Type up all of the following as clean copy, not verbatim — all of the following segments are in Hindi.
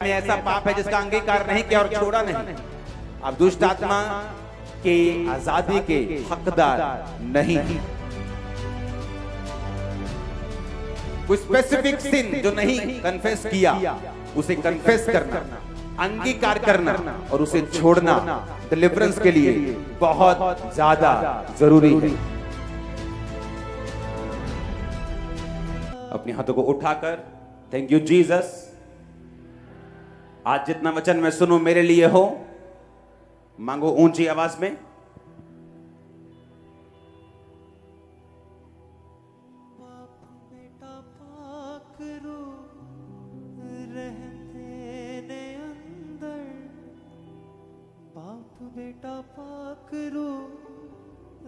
में ऐसा पाप है जिसका अंगीकार नहीं किया और छोड़ा नहीं, आप दुष्ट आत्मा के आजादी के हकदार नहीं। कोई स्पेसिफिक सिन जो नहीं कन्फेस किया, उसे कन्फेस करना, अंगीकार करना और उसे छोड़ना डिलीवरेंस के लिए बहुत ज्यादा जरूरी है। अपने हाथों को उठाकर थैंक यू जीसस, आज जितना वचन मैं सुनूं मेरे लिए हो, मांगो ऊंची आवाज में। बेटा पाक रू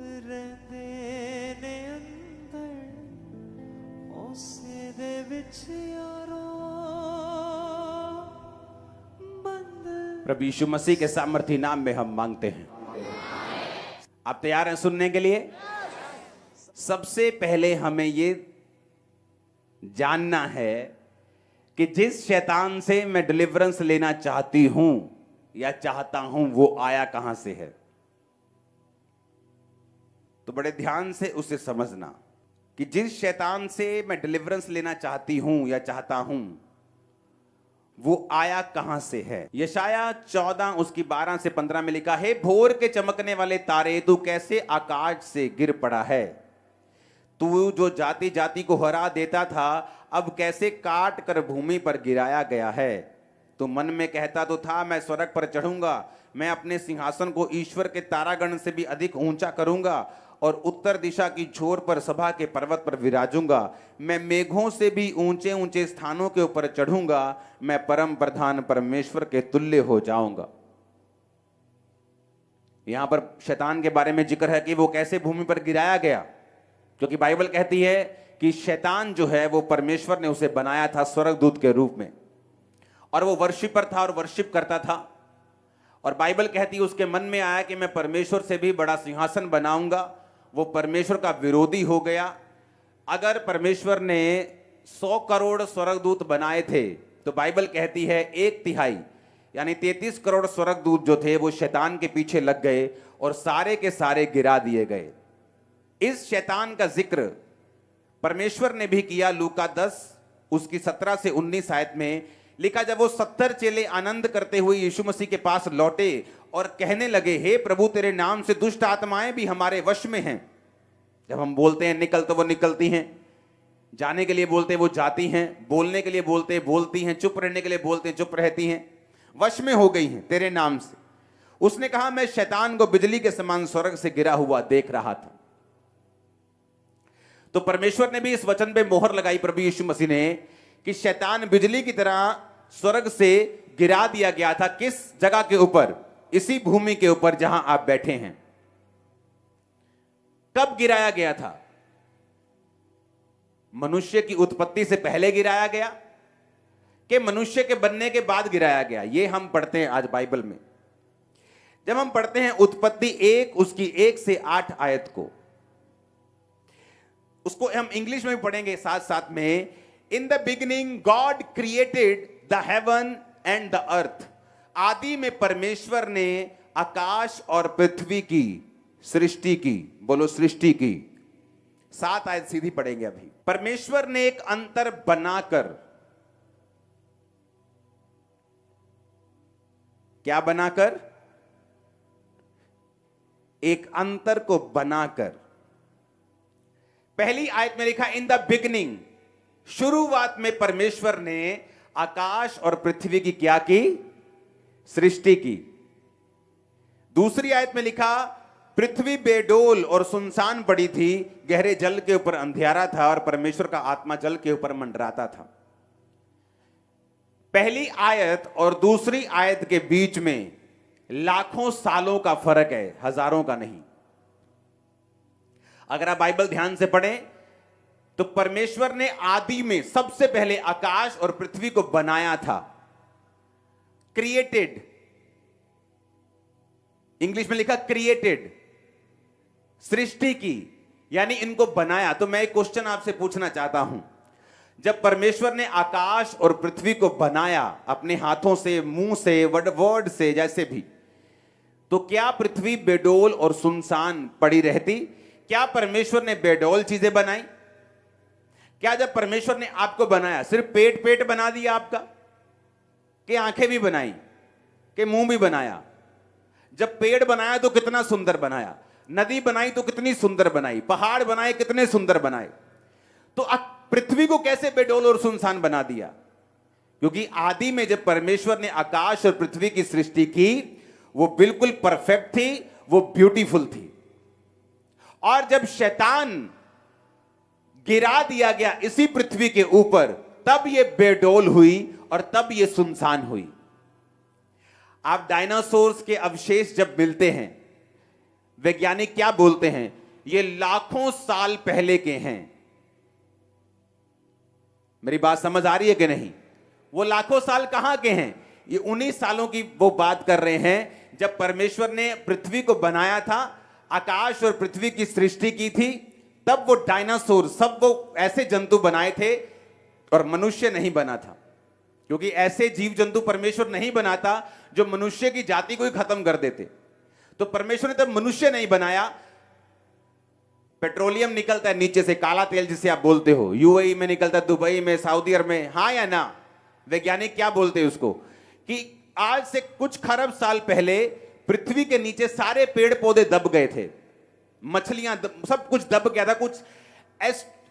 रहंदे ने अंदर उसे दे विच यारो बंद। प्रभु यीशु मसीह के सामर्थी नाम में हम मांगते हैं। आप तैयार हैं सुनने के लिए? सबसे पहले हमें ये जानना है कि जिस शैतान से मैं डिलीवरेंस लेना चाहती हूं या चाहता हूं वो आया कहां से है। तो बड़े ध्यान से उसे समझना कि जिस शैतान से मैं डिलीवरेंस लेना चाहती हूं या चाहता हूं वो आया कहां से है। यशाया 14 उसकी 12 से 15 में लिखा है, भोर के चमकने वाले तारे, तू कैसे आकाश से गिर पड़ा है। तू जो जाति जाति को हरा देता था, अब कैसे काट कर भूमि पर गिराया गया है। तो मन में कहता तो था, मैं स्वर्ग पर चढ़ूंगा, मैं अपने सिंहासन को ईश्वर के तारागण से भी अधिक ऊंचा करूंगा और उत्तर दिशा की छोर पर सभा के पर्वत पर विराजूंगा। मैं मेघों से भी ऊंचे ऊंचे स्थानों के ऊपर चढ़ूंगा, मैं परम प्रधान परमेश्वर के तुल्य हो जाऊंगा। यहां पर शैतान के बारे में जिक्र है कि वो कैसे भूमि पर गिराया गया, क्योंकि बाइबल कहती है कि शैतान जो है वो परमेश्वर ने उसे बनाया था स्वर्गदूत के रूप में, और वो वर्शिपर था और वर्शिप करता था। और बाइबल कहती है उसके मन में आया कि मैं परमेश्वर से भी बड़ा सिंहासन बनाऊंगा। वो परमेश्वर का विरोधी हो गया। अगर परमेश्वर ने 100 करोड़ स्वर्गदूत बनाए थे तो बाइबल कहती है 1/3 यानी 33 करोड़ स्वर्गदूत जो थे वो शैतान के पीछे लग गए और सारे के सारे गिरा दिए गए। इस शैतान का जिक्र परमेश्वर ने भी किया। लूका 10 उसकी 17 से 19 आयत में लिखा, जब वो 70 चेले आनंद करते हुए यीशु मसीह के पास लौटे और कहने लगे, हे प्रभु तेरे नाम से दुष्ट आत्माएं भी हमारे वश में हैं। जब हम बोलते हैं निकल तो वो निकलती हैं, जाने के लिए बोलते हैं वो जाती हैं, बोलने के लिए बोलते हैं बोलती हैं, चुप रहने के लिए बोलते हैं चुप रहती हैं, वश में हो गई हैं तेरे नाम से। उसने कहा, मैं शैतान को बिजली के समान स्वर्ग से गिरा हुआ देख रहा था। तो परमेश्वर ने भी इस वचन पे मोहर लगाई, प्रभु यीशु मसीह ने, कि शैतान बिजली की तरह स्वर्ग से गिरा दिया गया था। किस जगह के ऊपर? इसी भूमि के ऊपर जहां आप बैठे हैं। कब गिराया गया था? मनुष्य की उत्पत्ति से पहले गिराया गया कि मनुष्य के बनने के बाद गिराया गया? यह हम पढ़ते हैं आज बाइबल में। जब हम पढ़ते हैं उत्पत्ति 1 उसकी 1 से 8 आयत को, उसको हम इंग्लिश में भी पढ़ेंगे साथ साथ में। In the beginning God created the heaven and the earth. आदि में परमेश्वर ने आकाश और पृथ्वी की सृष्टि की। बोलो सृष्टि की। 7 आयत सीधी पढ़ेंगे अभी। परमेश्वर ने एक अंतर बनाकर, क्या बनाकर? एक अंतर को बनाकर। पहली आयत में लिखा इन द बिगिनिंग, शुरुआत में परमेश्वर ने आकाश और पृथ्वी की क्या की? सृष्टि की। दूसरी आयत में लिखा पृथ्वी बेडोल और सुनसान पड़ी थी, गहरे जल के ऊपर अंधियारा था और परमेश्वर का आत्मा जल के ऊपर मंडराता था। पहली आयत और दूसरी आयत के बीच में लाखों सालों का फर्क है, हजारों का नहीं। अगर आप बाइबल ध्यान से पढ़ें तो परमेश्वर ने आदि में सबसे पहले आकाश और पृथ्वी को बनाया था। क्रिएटेड, इंग्लिश में लिखा क्रिएटेड, सृष्टि की, यानी इनको बनाया। तो मैं एक क्वेश्चन आपसे पूछना चाहता हूं, जब परमेश्वर ने आकाश और पृथ्वी को बनाया अपने हाथों से, मुंह से, वर्ड से, जैसे भी, तो क्या पृथ्वी बेडोल और सुनसान पड़ी रहती? क्या परमेश्वर ने बेडोल चीजें बनाई? क्या जब परमेश्वर ने आपको बनाया सिर्फ पेट पेट बना दिया आपका, कि आंखें भी बनाई, कि मुंह भी बनाया? जब पेड़ बनाया तो कितना सुंदर बनाया, नदी बनाई तो कितनी सुंदर बनाई, पहाड़ बनाए कितने सुंदर बनाए, तो पृथ्वी को कैसे बेडोल और सुनसान बना दिया? क्योंकि आदि में जब परमेश्वर ने आकाश और पृथ्वी की सृष्टि की, वो बिल्कुल परफेक्ट थी, वो ब्यूटीफुल थी। और जब शैतान गिरा दिया गया इसी पृथ्वी के ऊपर, तब ये बेडोल हुई और तब ये सुनसान हुई। आप डायनासोर्स के अवशेष जब मिलते हैं, वैज्ञानिक क्या बोलते हैं? ये लाखों साल पहले के हैं। मेरी बात समझ आ रही है कि नहीं? वो लाखों साल कहां के हैं? ये 19 सालों की वो बात कर रहे हैं जब परमेश्वर ने पृथ्वी को बनाया था, आकाश और पृथ्वी की सृष्टि की थी, तब वो डायनासोर, सब वो ऐसे जंतु बनाए थे और मनुष्य नहीं बना था। क्योंकि ऐसे जीव जंतु परमेश्वर नहीं बनाता जो मनुष्य की जाति को ही खत्म कर देते। तो परमेश्वर ने तब मनुष्य नहीं बनाया। पेट्रोलियम निकलता है नीचे से, काला तेल जिसे आप बोलते हो, यूएई में निकलता है, दुबई में, सऊदी अरब में, हाँ या ना? वैज्ञानिक क्या बोलते हैं उसको? कि आज से कुछ खरब साल पहले पृथ्वी के नीचे सारे पेड़ पौधे दब गए थे, मछलियां सब कुछ दब गया था, कुछ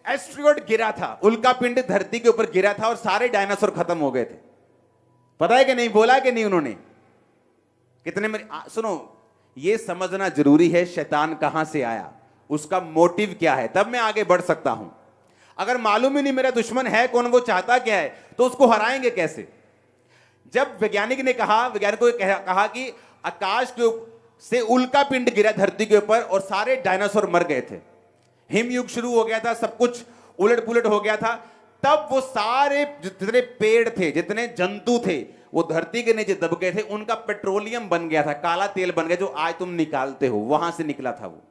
एस्ट्रॉयड गिरा था, उल्का पिंड धरती के ऊपर गिरा था और सारे डायनासोर खत्म हो गए थे। पता है कि नहीं? बोला कि नहीं उन्होंने? कितने में सुनो, यह समझना जरूरी है शैतान कहां से आया, उसका मोटिव क्या है, तब मैं आगे बढ़ सकता हूं। अगर मालूम ही नहीं मेरा दुश्मन है कौन, वो चाहता क्या है, तो उसको हराएंगे कैसे? जब वैज्ञानिक ने कहा, वैज्ञानिकों ने कहा कि आकाश के से उल्का पिंड गिरा धरती के ऊपर और सारे डायनासोर मर गए थे, हिमयुग शुरू हो गया था, सब कुछ उलट पुलट हो गया था, तब वो सारे जितने पेड़ थे, जितने जंतु थे, वो धरती के नीचे दब गए थे, उनका पेट्रोलियम बन गया था, काला तेल बन गया, जो आज तुम निकालते हो, वहां से निकला था वो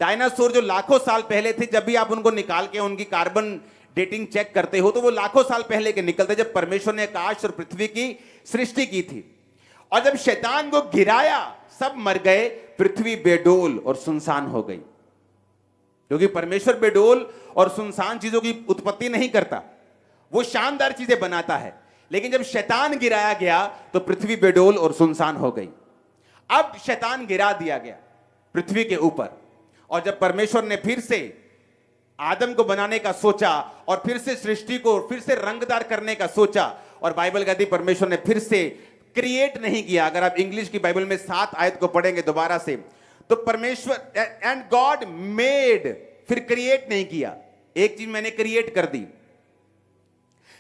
डायनासोर। जो लाखों साल पहले थे, जब भी आप उनको निकाल के उनकी कार्बन डेटिंग चेक करते हो तो वो लाखों साल पहले के निकलते, जब परमेश्वर ने आकाश और पृथ्वी की सृष्टि की थी। और जब शैतान को गिराया, सब मर गए, पृथ्वी बेडोल और सुनसान हो गई। क्योंकि परमेश्वर बेडोल और सुनसान चीजों की उत्पत्ति नहीं करता, वो शानदार चीजें बनाता है। लेकिन जब शैतान गिराया गया तो पृथ्वी बेडोल और सुनसान हो गई। अब शैतान गिरा दिया गया पृथ्वी के ऊपर, और जब परमेश्वर ने फिर से आदम को बनाने का सोचा और फिर से सृष्टि को फिर से रंगदार करने का सोचा, और बाइबल कहती परमेश्वर ने फिर से क्रिएट नहीं किया। अगर आप इंग्लिश की बाइबल में 7 आयत को पढ़ेंगे दोबारा से, तो परमेश्वर एंड गॉड मेड, फिर क्रिएट नहीं किया। एक चीज मैंने क्रिएट कर दी,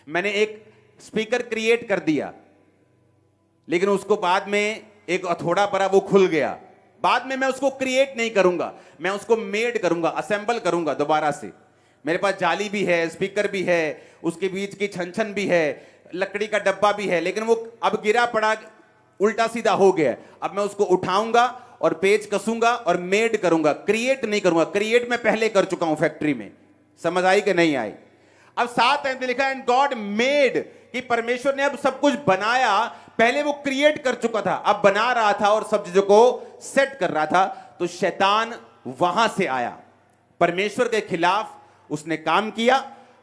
मैंने एक स्पीकर क्रिएट कर दिया, लेकिन उसको बाद में एक हथौड़ा पड़ा, वो खुल गया। बाद में मैं उसको क्रिएट नहीं करूंगा, मैं उसको मेड करूंगा, असेंबल करूंगा दोबारा से। मेरे पास जाली भी है, स्पीकर भी है, उसके बीच की छन भी है, लकड़ी का डब्बा भी है, लेकिन वो अब गिरा पड़ा, उल्टा सीधा हो गया। अब मैं उसको उठाऊंगा और पेच कसूंगा और मेड करूंगा, क्रिएट नहीं करूंगा। क्रिएट मैं पहले कर चुका हूं फैक्ट्री में। समझ आई कि नहीं आई? अब 7 में लिखा एंड गॉड मेड, कि परमेश्वर ने अब सब कुछ बनाया। पहले वो क्रिएट कर चुका था, अब बना रहा था और सब चीजों को सेट कर रहा था। तो शैतान वहां से आया, परमेश्वर के खिलाफ उसने काम किया।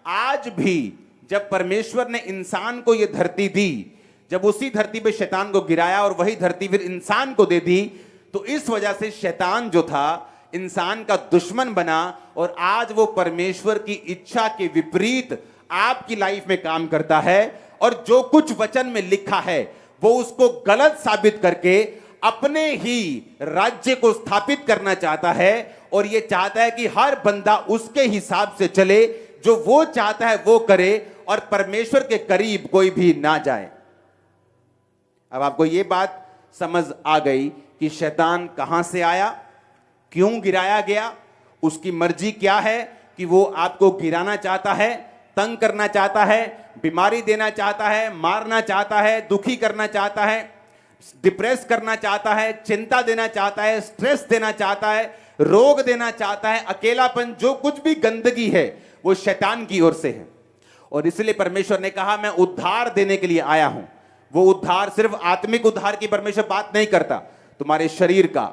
आज भी जब परमेश्वर ने इंसान को यह धरती दी, जब उसी धरती पे शैतान को गिराया और वही धरती फिर इंसान को दे दी, तो इस वजह से शैतान जो था इंसान का दुश्मन बना, और आज वो परमेश्वर की इच्छा के विपरीत आपकी लाइफ में काम करता है, और जो कुछ वचन में लिखा है वो उसको गलत साबित करके अपने ही राज्य को स्थापित करना चाहता है। और ये चाहता है कि हर बंदा उसके हिसाब से चले, जो वो चाहता है वो करे, और परमेश्वर के करीब कोई भी ना जाए। अब आपको ये बात समझ आ गई कि शैतान कहां से आया, क्यों गिराया गया, उसकी मर्जी क्या है, कि वो आपको गिराना चाहता है, तंग करना चाहता है, बीमारी देना चाहता है, मारना चाहता है, दुखी करना चाहता है, डिप्रेस करना चाहता है, चिंता देना चाहता है, स्ट्रेस देना चाहता है, रोग देना चाहता है, अकेलापन, जो कुछ भी गंदगी है वो शैतान की ओर से है। और इसलिए परमेश्वर ने कहा मैं उद्धार देने के लिए आया हूं। वो उद्धार सिर्फ आत्मिक उद्धार की परमेश्वर बात नहीं करता, तुम्हारे शरीर का,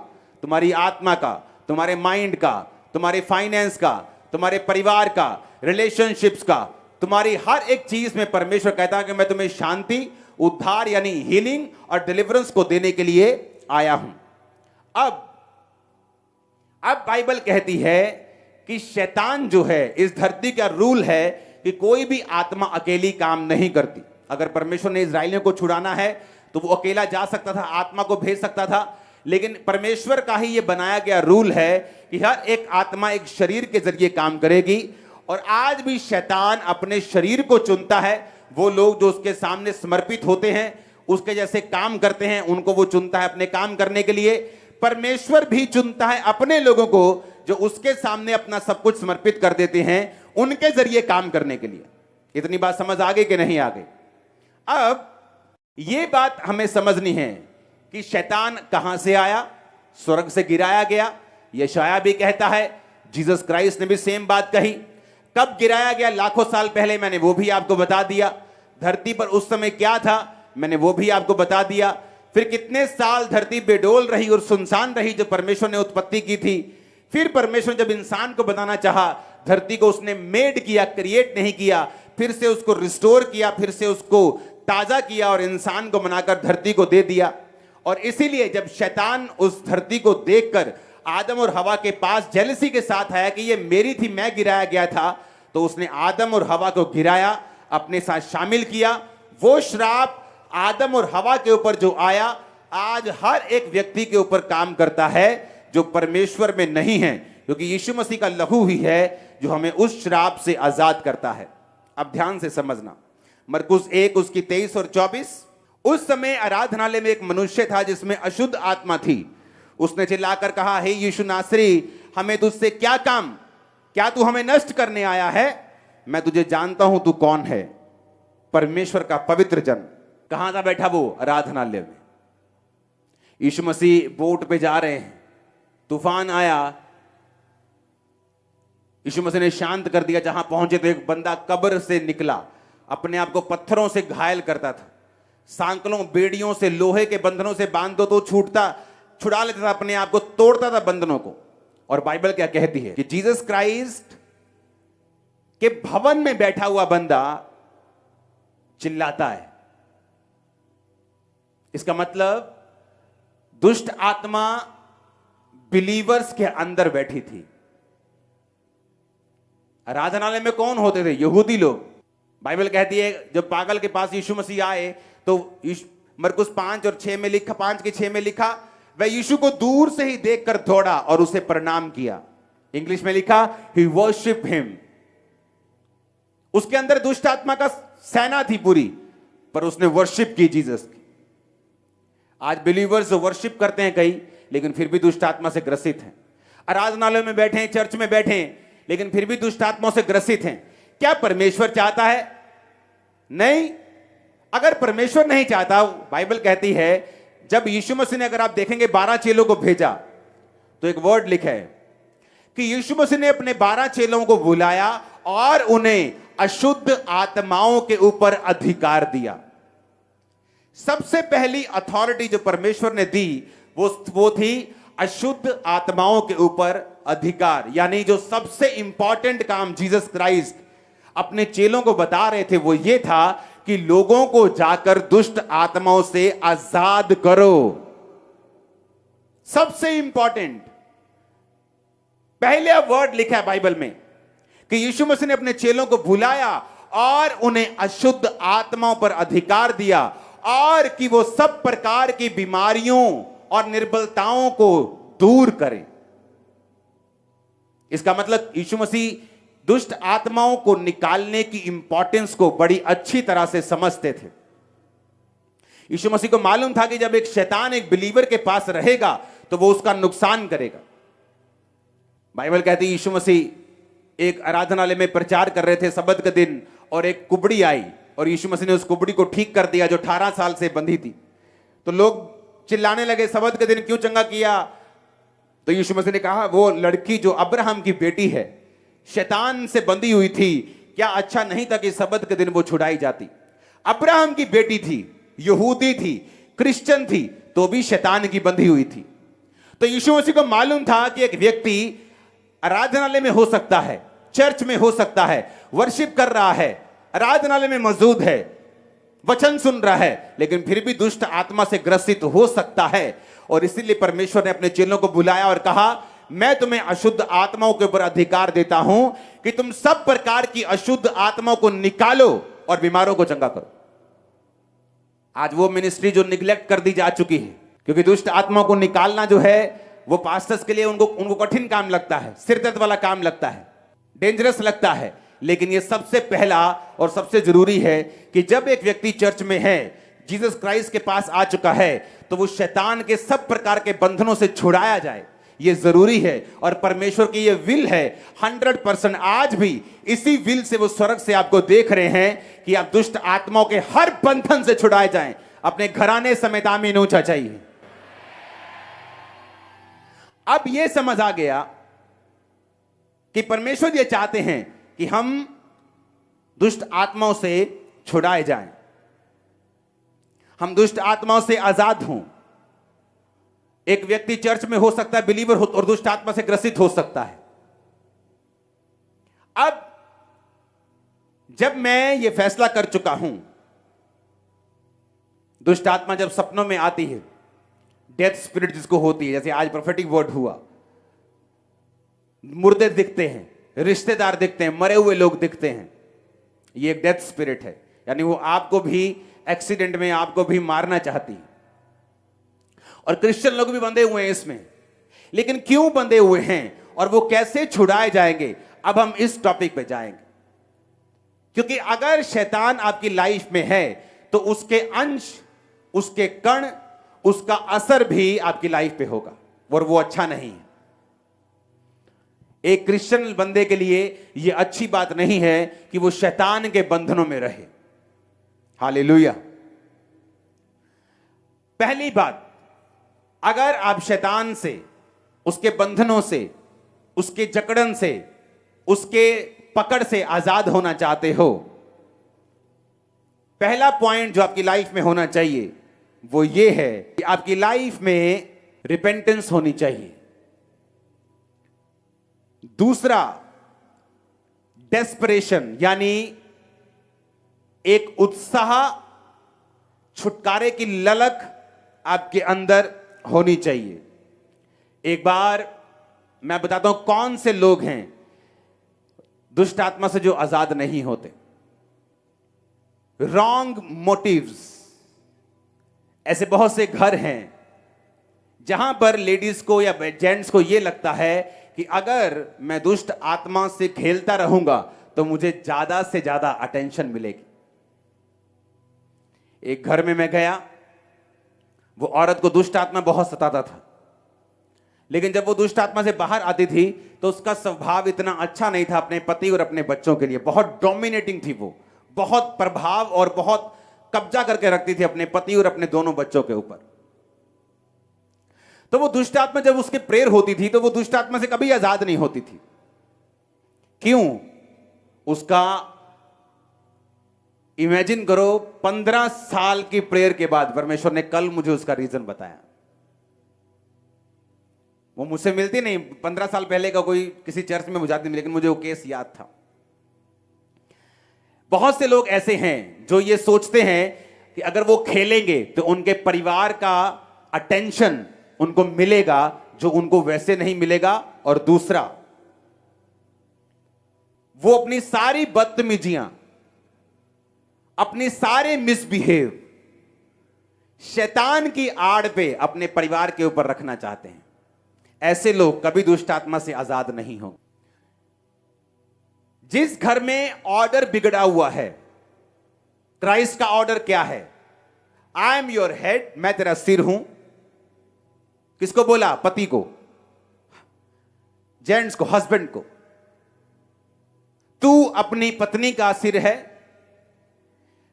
तुम्हारी आत्मा का, तुम्हारे माइंड का, तुम्हारे फाइनेंस का, तुम्हारे परिवार का, रिलेशनशिप्स का, तुम्हारी हर एक चीज में परमेश्वर कहता है कि मैं तुम्हें शांति, उद्धार यानी हीलिंग और डिलीवरेंस को देने के लिए आया हूं। अब बाइबल कहती है कि शैतान जो है, इस धरती का रूल है कि कोई भी आत्मा अकेली काम नहीं करती। अगर परमेश्वर ने इजराइलियों को छुड़ाना है तो वो अकेला जा सकता था, आत्मा को भेज सकता था, लेकिन परमेश्वर का ही ये बनाया गया रूल है कि हर एक आत्मा एक शरीर के जरिए काम करेगी। और आज भी शैतान अपने शरीर को चुनता है, वो लोग जो उसके सामने समर्पित होते हैं, उसके जैसे काम करते हैं, उनको वो चुनता है अपने काम करने के लिए। परमेश्वर भी चुनता है अपने लोगों को जो उसके सामने अपना सब कुछ समर्पित कर देते हैं, उनके जरिए काम करने के लिए। इतनी बात समझ आ गई कि नहीं आ गई? अब यह बात हमें समझनी है कि शैतान कहां से आया, स्वर्ग से गिराया गया। यशाया भी कहता है, जीसस क्राइस्ट ने भी सेम बात कही। कब गिराया गया? लाखों साल पहले, मैंने वो भी आपको बता दिया। धरती पर उस समय क्या था, मैंने वो भी आपको बता दिया। फिर कितने साल धरती बेडोल रही और सुनसान रही जो परमेश्वर ने उत्पत्ति की थी। फिर परमेश्वर जब इंसान को बनाना चाहा, धरती को उसने मेड किया, क्रिएट नहीं किया, फिर से उसको रिस्टोर किया, फिर से उसको ताजा किया और इंसान को बनाकर धरती को दे दिया। और इसीलिए जब शैतान उस धरती को देखकर आदम और हवा के पास जेलसी के साथ आया कि ये मेरी थी, मैं गिराया गया था, तो उसने आदम और हवा को गिराया, अपने साथ शामिल किया। वो श्राप आदम और हवा के ऊपर जो आया, आज हर एक व्यक्ति के ऊपर काम करता है जो परमेश्वर में नहीं है, क्योंकि यीशु मसीह का लहू ही है जो हमें उस श्राप से आजाद करता है। अब ध्यान से समझना, मरकुस 1 उसकी 23 और 24। उस समय आराधनालय में एक मनुष्य था जिसमें अशुद्ध आत्मा थी। उसने चिल्लाकर कहा, हे यीशु नासरी, हमें तुझसे क्या काम? क्या तू हमें नष्ट करने आया है? मैं तुझे जानता हूं तू कौन है, परमेश्वर का पवित्र जन। कहां था बैठा वो? आराधनालय में। यीशु मसीह बोट पे जा रहे हैं, तूफान आया, यीशु मसीह ने शांत कर दिया। जहां पहुंचे तो एक बंदा कब्र से निकला, अपने आप को पत्थरों से घायल करता था, सांकलों बेड़ियों से, लोहे के बंधनों से बांध दो तो छुड़ा लेता था, अपने आप को तोड़ता था बंधनों को। और बाइबल क्या कहती है कि जीसस क्राइस्ट के भवन में बैठा हुआ बंदा चिल्लाता है। इसका मतलब दुष्ट आत्मा बिलीवर्स के अंदर बैठी थी। आराधनालय में कौन होते थे? यहूदी लोग। बाइबल कहती है जब पागल के पास यीशु मसीह आए तो मरकुस 5 और 6 में लिखा, 5 के 6 में लिखा, वह यीशु को दूर से ही देखकर दौड़ा और उसे प्रणाम किया। इंग्लिश में लिखा, ही वर्शिप हिम। उसके अंदर दुष्ट आत्मा का सेना थी पूरी, पर उसने वर्शिप की जीसस की। आज बिलीवर्स वर्शिप करते हैं कई, लेकिन फिर भी दुष्ट आत्मा से ग्रसित हैं। आराधनालय में बैठे हैं, चर्च में बैठे हैं, लेकिन फिर भी दुष्ट आत्माओं से ग्रसित हैं। क्या परमेश्वर चाहता है? नहीं। अगर परमेश्वर नहीं चाहता, बाइबल कहती है जब यीशु मसीह ने, अगर आप देखेंगे 12 चेलों को भेजा, तो एक वर्ड लिखा है कि यीशु मसीह ने अपने 12 चेलों को बुलाया और उन्हें अशुद्ध आत्माओं के ऊपर अधिकार दिया। सबसे पहली अथॉरिटी जो परमेश्वर ने दी वो थी अशुद्ध आत्माओं के ऊपर अधिकार। यानी जो सबसे इंपॉर्टेंट काम जीसस क्राइस्ट अपने चेलों को बता रहे थे वो ये था कि लोगों को जाकर दुष्ट आत्माओं से आजाद करो। सबसे इंपॉर्टेंट पहले वर्ड लिखा है बाइबल में कि यीशु मसीह ने अपने चेलों को बुलाया और उन्हें अशुद्ध आत्माओं पर अधिकार दिया और कि वो सब प्रकार की बीमारियों और निर्बलताओं को दूर करें। इसका मतलब यीशु मसीह दुष्ट आत्माओं को निकालने की इंपॉर्टेंस को बड़ी अच्छी तरह से समझते थे। यीशु मसीह को मालूम था कि जब एक शैतान एक बिलीवर के पास रहेगा तो वो उसका नुकसान करेगा। बाइबल कहती है यीशु मसीह एक आराधनालय में प्रचार कर रहे थे सब्त के दिन, और एक कुबड़ी आई और यीशु मसीह ने उस कुबड़ी को ठीक कर दिया जो 18 साल से बंधी थी। तो लोग चिल्लाने लगे, सब्त के दिन क्यों चंगा किया? तो यीशु मसीह ने कहा, वो लड़की जो अब्राहम की बेटी है, शैतान से बंधी हुई थी, क्या अच्छा नहीं था कि सबत के दिन वो छुड़ाई जाती? अब्राहम की बेटी थी, यहूदी थी, क्रिश्चियन थी, तो भी शैतान की बंधी हुई थी। तो यीशु मसीह को मालूम था कि एक व्यक्ति आराधनालय में हो सकता है, चर्च में हो सकता है, वर्शिप कर रहा है, आराधनालय में मौजूद है, वचन सुन रहा है, लेकिन फिर भी दुष्ट आत्मा से ग्रसित हो सकता है। और इसीलिए परमेश्वर ने अपने चेलों को बुलाया और कहा, मैं तुम्हें अशुद्ध आत्माओं के ऊपर अधिकार देता हूं कि तुम सब प्रकार की अशुद्ध आत्माओं को निकालो और बीमारों को चंगा करो। आज वो मिनिस्ट्री जो निग्लेक्ट कर दी जा चुकी है, क्योंकि दुष्ट आत्माओं को निकालना जो है वो पास्टर्स के लिए उनको कठिन काम लगता है, सिरदर्द वाला काम लगता है, डेंजरस लगता है। लेकिन ये सबसे पहला और सबसे जरूरी है कि जब एक व्यक्ति चर्च में है, जीसस क्राइस्ट के पास आ चुका है, तो वो शैतान के सब प्रकार के बंधनों से छुड़ाया जाए। ये जरूरी है और परमेश्वर की ये विल है 100%। आज भी इसी विल से वो स्वर्ग से आपको देख रहे हैं कि आप दुष्ट आत्माओं के हर बंधन से छुड़ाए जाएं। अपने घराने समेत आमीन ऊंचा चाहिए। अब ये समझ आ गया कि परमेश्वर ये चाहते हैं कि हम दुष्ट आत्माओं से छुड़ाए जाएं, हम दुष्ट आत्माओं से आजाद हों। एक व्यक्ति चर्च में हो सकता है, बिलीवर हो, और दुष्ट आत्मा से ग्रसित हो सकता है। अब जब मैं ये फैसला कर चुका हूं, दुष्ट आत्मा जब सपनों में आती है, डेथ स्पिरिट जिसको होती है, जैसे आज प्रोफेटिक वर्ड हुआ, मुर्दे दिखते हैं, रिश्तेदार दिखते हैं, मरे हुए लोग दिखते हैं, ये एक डेथ स्पिरिट है। यानी वो आपको भी एक्सीडेंट में आपको भी मारना चाहती है। और क्रिश्चियन लोग भी बंधे हुए हैं इसमें। लेकिन क्यों बंधे हुए हैं और वो कैसे छुड़ाए जाएंगे, अब हम इस टॉपिक पे जाएंगे। क्योंकि अगर शैतान आपकी लाइफ में है तो उसके अंश, उसके कण, उसका असर भी आपकी लाइफ पे होगा और वो अच्छा नहीं है। एक क्रिश्चियन बंदे के लिए यह अच्छी बात नहीं है कि वो शैतान के बंधनों में रहे। हालेलुया। पहली बात, अगर आप शैतान से, उसके बंधनों से, उसके जकड़न से, उसके पकड़ से आजाद होना चाहते हो, पहला पॉइंट जो आपकी लाइफ में होना चाहिए वो ये है कि आपकी लाइफ में रिपेंटेंस होनी चाहिए। दूसरा, डेस्परेशन, यानी एक उत्साह, छुटकारे की ललक आपके अंदर होनी चाहिए। एक बार मैं बताता हूं कौन से लोग हैं दुष्ट आत्मा से जो आजाद नहीं होते। Wrong motives. ऐसे बहुत से घर हैं जहां पर लेडीज को या जेंट्स को यह लगता है कि अगर मैं दुष्ट आत्मा से खेलता रहूंगा तो मुझे ज्यादा से ज्यादा अटेंशन मिलेगी। एक घर में मैं गया, वो औरत को दुष्ट आत्मा बहुत सताता था, लेकिन जब वो दुष्ट आत्मा से बाहर आती थी तो उसका स्वभाव इतना अच्छा नहीं था अपने पति और अपने बच्चों के लिए। बहुत डोमिनेटिंग थी वो, बहुत प्रभाव और बहुत कब्जा करके रखती थी अपने पति और अपने दोनों बच्चों के ऊपर। तो वो दुष्ट आत्मा जब उसके प्रेयर होती थी तो वो दुष्ट आत्मा से कभी आजाद नहीं होती थी। क्यों? उसका इमेजिन करो, 15 साल की प्रेयर के बाद परमेश्वर ने कल मुझे उसका रीजन बताया। वो मुझसे मिलती नहीं, 15 साल पहले का कोई किसी चर्च में बुझाती नहीं, लेकिन मुझे वो केस याद था। बहुत से लोग ऐसे हैं जो ये सोचते हैं कि अगर वो खेलेंगे तो उनके परिवार का अटेंशन उनको मिलेगा जो उनको वैसे नहीं मिलेगा। और दूसरा, वो अपनी सारी बदतमीजियां, अपने सारे मिसबिहेव शैतान की आड़ पे अपने परिवार के ऊपर रखना चाहते हैं। ऐसे लोग कभी दुष्ट आत्मा से आजाद नहीं होंगे। जिस घर में ऑर्डर बिगड़ा हुआ है, क्राइस्ट का ऑर्डर क्या है? आई एम योर हेड, मैं तेरा सिर हूं। किसको बोला? पति को, जेंट्स को, हस्बैंड को। तू अपनी पत्नी का सिर है,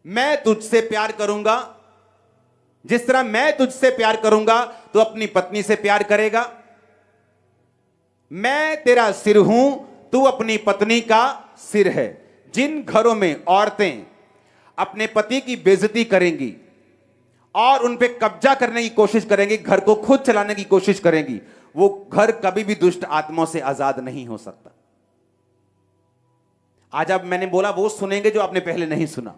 मैं तुझसे प्यार करूंगा। जिस तरह मैं तुझसे प्यार करूंगा तो अपनी पत्नी से प्यार करेगा। मैं तेरा सिर हूं, तू अपनी पत्नी का सिर है। जिन घरों में औरतें अपने पति की बेइज्जती करेंगी और उन पे कब्जा करने की कोशिश करेंगी, घर को खुद चलाने की कोशिश करेंगी, वो घर कभी भी दुष्ट आत्माओं से आजाद नहीं हो सकता। आज अब मैंने बोला वो सुनेंगे जो आपने पहले नहीं सुना।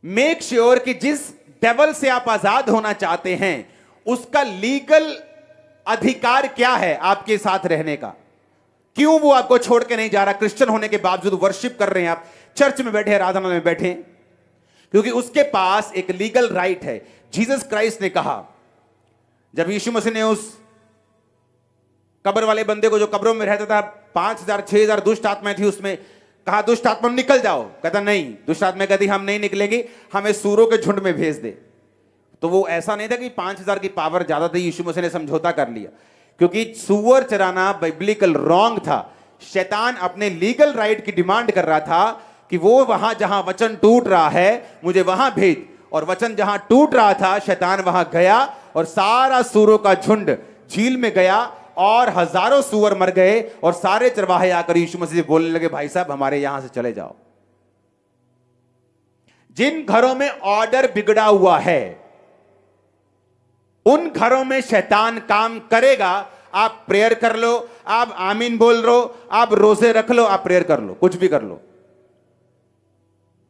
मेक श्योर कि जिस डेवल से आप आजाद होना चाहते हैं उसका लीगल अधिकार क्या है आपके साथ रहने का, क्यों वो आपको छोड़ के नहीं जा रहा, क्रिश्चियन होने के बावजूद वर्शिप कर रहे हैं आप, चर्च में बैठे, आराधना में बैठे, क्योंकि उसके पास एक लीगल राइट है। जीसस क्राइस्ट ने कहा, जब यीशु मसीह ने उस कब्र वाले बंदे को, जो कब्रों में रहता था, 5,000 6,000 दुष्ट आत्माएं थी, उसमें कहा दुष्ट आत्मा निकल जाओ, कहता नहीं, दुष्ट आत्मा कहती हम नहीं निकलेंगे, हमें सूरों के झुंड में भेज दे। तो वो ऐसा नहीं था कि 5,000 की पावर ज्यादा थी, यीशु मसीह ने समझौता कर लिया, क्योंकि सूअर चराना बिब्लिकल रॉन्ग था। शैतान अपने लीगल राइट की डिमांड कर रहा था कि वो वहां जहां वचन टूट रहा है मुझे वहां भेज, और वचन जहां टूट रहा था शैतान वहां गया और सारा सूरों का झुंड झील में गया और हजारों सूअर मर गए, और सारे चरवाहे आकर यीशु मसीह से बोलने लगे भाई साहब हमारे यहां से चले जाओ। जिन घरों में ऑर्डर बिगड़ा हुआ है उन घरों में शैतान काम करेगा। आप प्रेयर कर लो, आप आमीन बोल लो, आप रोजे रख लो, आप प्रेयर कर लो, कुछ भी कर लो।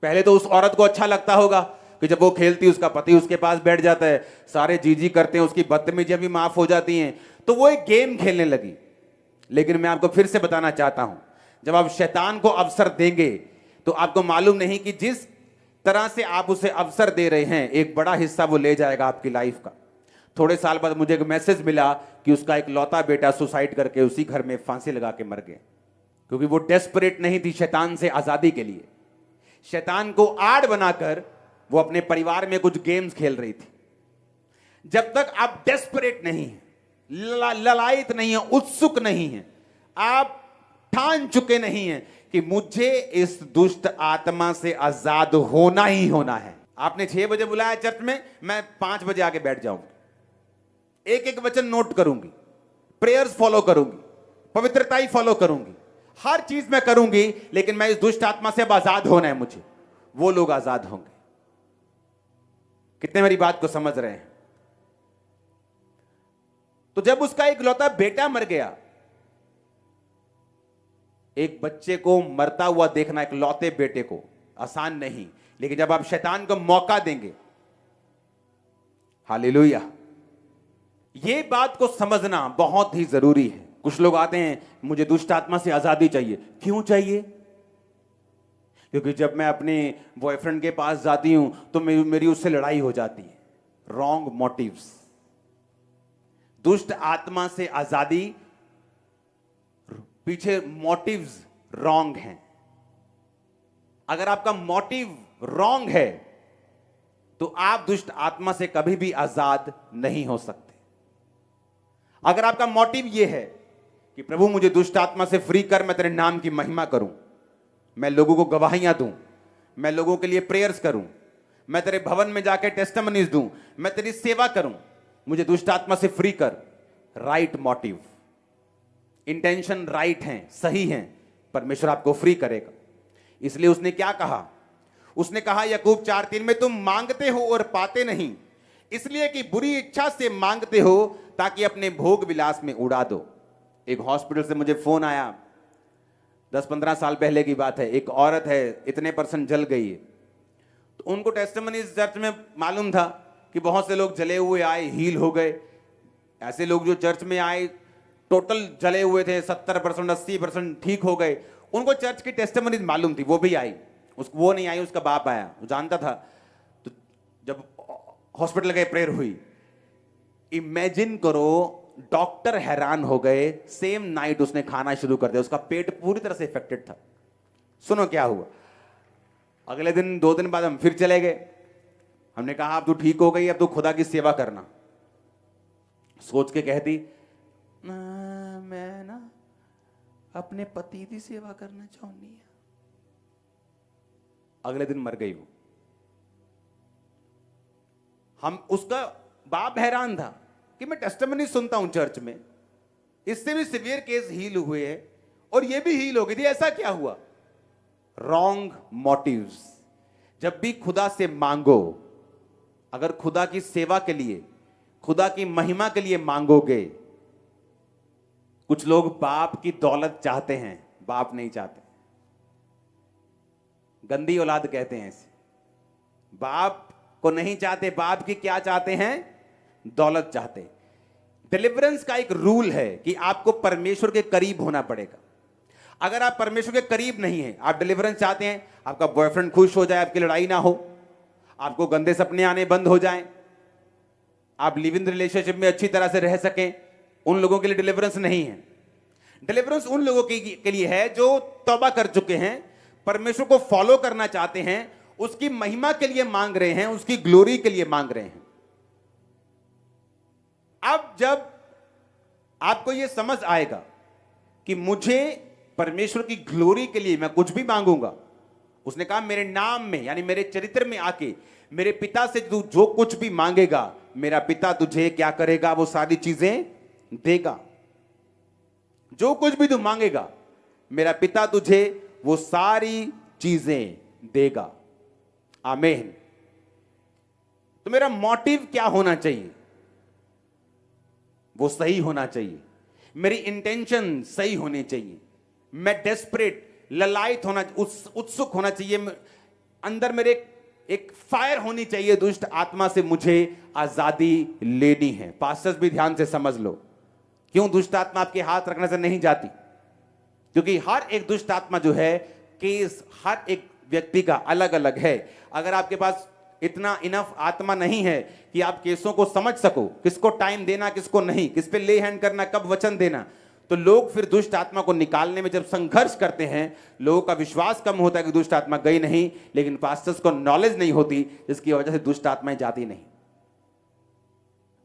पहले तो उस औरत को अच्छा लगता होगा कि जब वो खेलती उसका पति उसके पास बैठ जाता है, सारे जी करते हैं, उसकी बदतमीजियां भी माफ हो जाती हैं, तो वो एक गेम खेलने लगी। लेकिन मैं आपको फिर से बताना चाहता हूं, जब आप शैतान को अवसर देंगे तो आपको मालूम नहीं कि जिस तरह से आप उसे अवसर दे रहे हैं एक बड़ा हिस्सा वो ले जाएगा आपकी लाइफ का। थोड़े साल बाद मुझे एक मैसेज मिला कि उसका एक लौता बेटा सुसाइड करके उसी घर में फांसी लगा के मर गया, क्योंकि वो डेस्परेट नहीं थी शैतान से आजादी के लिए। शैतान को आड़ बनाकर वो अपने परिवार में कुछ गेम्स खेल रही थी। जब तक आप डेस्परेट नहीं हैं, ललायत नहीं है, उत्सुक नहीं है, आप ठान चुके नहीं हैं कि मुझे इस दुष्ट आत्मा से आजाद होना ही होना है। आपने 6 बजे बुलाया चर्च में, मैं 5 बजे आके बैठ जाऊंगी, एक एक वचन नोट करूंगी, प्रेयर्स फॉलो करूंगी, पवित्रता फॉलो करूंगी, हर चीज मैं करूंगी, लेकिन मैं इस दुष्ट आत्मा से अब आजाद होना है मुझे। वो लोग आजाद होंगे। कितने मेरी बात को समझ रहे हैं? तो जब उसका एक लौता बेटा मर गया, एक बच्चे को मरता हुआ देखना, एक लौते बेटे को, आसान नहीं, लेकिन जब आप शैतान को मौका देंगे, हालेलुया, ये बात को समझना बहुत ही जरूरी है। कुछ लोग आते हैं मुझे दुष्ट आत्मा से आजादी चाहिए। क्यों चाहिए? क्योंकि जब मैं अपने बॉयफ्रेंड के पास जाती हूं तो मेरी उससे लड़ाई हो जाती है। Wrong motives. दुष्ट आत्मा से आजादी पीछे मोटिव्स रॉन्ग हैं। अगर आपका मोटिव रॉन्ग है तो आप दुष्ट आत्मा से कभी भी आजाद नहीं हो सकते। अगर आपका मोटिव यह है कि प्रभु मुझे दुष्ट आत्मा से फ्री कर, मैं तेरे नाम की महिमा करूं, मैं लोगों को गवाहियां दूं, मैं लोगों के लिए प्रेयर्स करूं, मैं तेरे भवन में जाकर टेस्टिमनीज दूं, मैं तेरी सेवा करूं, मुझे दुष्ट आत्मा से फ्री कर, राइट मोटिव, इंटेंशन राइट हैं, सही हैं, परमेश्वर आपको फ्री करेगा। इसलिए उसने क्या कहा? उसने कहा याकूब 4:3 में, तुम मांगते हो और पाते नहीं, इसलिए कि बुरी इच्छा से मांगते हो ताकि अपने भोग विलास में उड़ा दो। एक हॉस्पिटल से मुझे फोन आया, 10-15 साल पहले की बात है। एक औरत है, इतने % जल गई है। तो उनको टेस्टिमनी चर्च में मालूम था कि बहुत से लोग जले हुए आए, हील हो गए। ऐसे लोग जो चर्च में आए टोटल जले हुए थे, 70% 80% ठीक हो गए। उनको चर्च की टेस्टिमनी मालूम थी, वो भी आई। वो नहीं आई, उसका बाप आया, वो जानता था। तो जब हॉस्पिटल गए, प्रेयर हुई। इमेजिन करो, डॉक्टर हैरान हो गए, सेम नाइट उसने खाना शुरू कर दिया, उसका पेट पूरी तरह से इफेक्टेड था। सुनो क्या हुआ। अगले दिन 2 दिन बाद हम फिर चले गए। हमने कहा अब तू ठीक हो गई, अब तू खुदा की सेवा करना। सोच के कहती मैं ना अपने पति की सेवा करना चाहूंगी। अगले दिन मर गई वो। उसका बाप हैरान था कि मैं टेस्टिमनी सुनता हूं चर्च में, इससे भी सिवियर केस हील हुए हैं और ये भी हील हो गई थी। ऐसा क्या हुआ? Wrong motives. जब भी खुदा से मांगो, अगर खुदा की सेवा के लिए, खुदा की महिमा के लिए मांगोगे, कुछ लोग बाप की दौलत चाहते हैं, बाप नहीं चाहते। गंदी औलाद कहते हैं इसे। बाप को नहीं चाहते, बाप की क्या चाहते हैं? दौलत चाहते। डिलीवरेंस का एक रूल है कि आपको परमेश्वर के करीब होना पड़ेगा। अगर आप परमेश्वर के करीब नहीं हैं, आप डिलीवरेंस चाहते हैं, आपका बॉयफ्रेंड खुश हो जाए, आपकी लड़ाई ना हो, आपको गंदे सपने आने बंद हो जाएं, आप लिव इन रिलेशनशिप में अच्छी तरह से रह सकें, उन लोगों के लिए डिलीवरेंस नहीं है। डिलीवरेंस उन लोगों के लिए है जो तौबा कर चुके हैं, परमेश्वर को फॉलो करना चाहते हैं, उसकी महिमा के लिए मांग रहे हैं, उसकी ग्लोरी के लिए मांग रहे हैं। अब जब आपको यह समझ आएगा कि मुझे परमेश्वर की ग्लोरी के लिए मैं कुछ भी मांगूंगा, उसने कहा मेरे नाम में यानी मेरे चरित्र में आके मेरे पिता से तू जो कुछ भी मांगेगा, मेरा पिता तुझे क्या करेगा? वो सारी चीजें देगा। जो कुछ भी तू मांगेगा, मेरा पिता तुझे वो सारी चीजें देगा। आमीन। तो मेरा मोटिव क्या होना चाहिए? वो सही होना चाहिए। मेरी इंटेंशन सही होनी चाहिए। मैं डेस्परेट, ललायत होना, उत्सुक होना चाहिए। अंदर मेरे एक फायर होनी चाहिए। दुष्ट आत्मा से मुझे आजादी लेनी है। पास्टर्स भी ध्यान से समझ लो, क्यों दुष्ट आत्मा आपके हाथ रखने से नहीं जाती? क्योंकि हर एक दुष्ट आत्मा जो है, केस हर एक व्यक्ति का अलग अलग है। अगर आपके पास इतना इनफ आत्मा नहीं है कि आप केसों को समझ सको, किसको टाइम देना, किसको नहीं, किस पे ले हैंड करना, कब वचन देना, तो लोग फिर दुष्ट आत्मा को निकालने में जब संघर्ष करते हैं, लोगों का विश्वास कम होता है कि दुष्ट आत्मा गई नहीं, लेकिन पास्टर्स को नॉलेज नहीं होती, जिसकी वजह से दुष्ट आत्माएं जाती नहीं।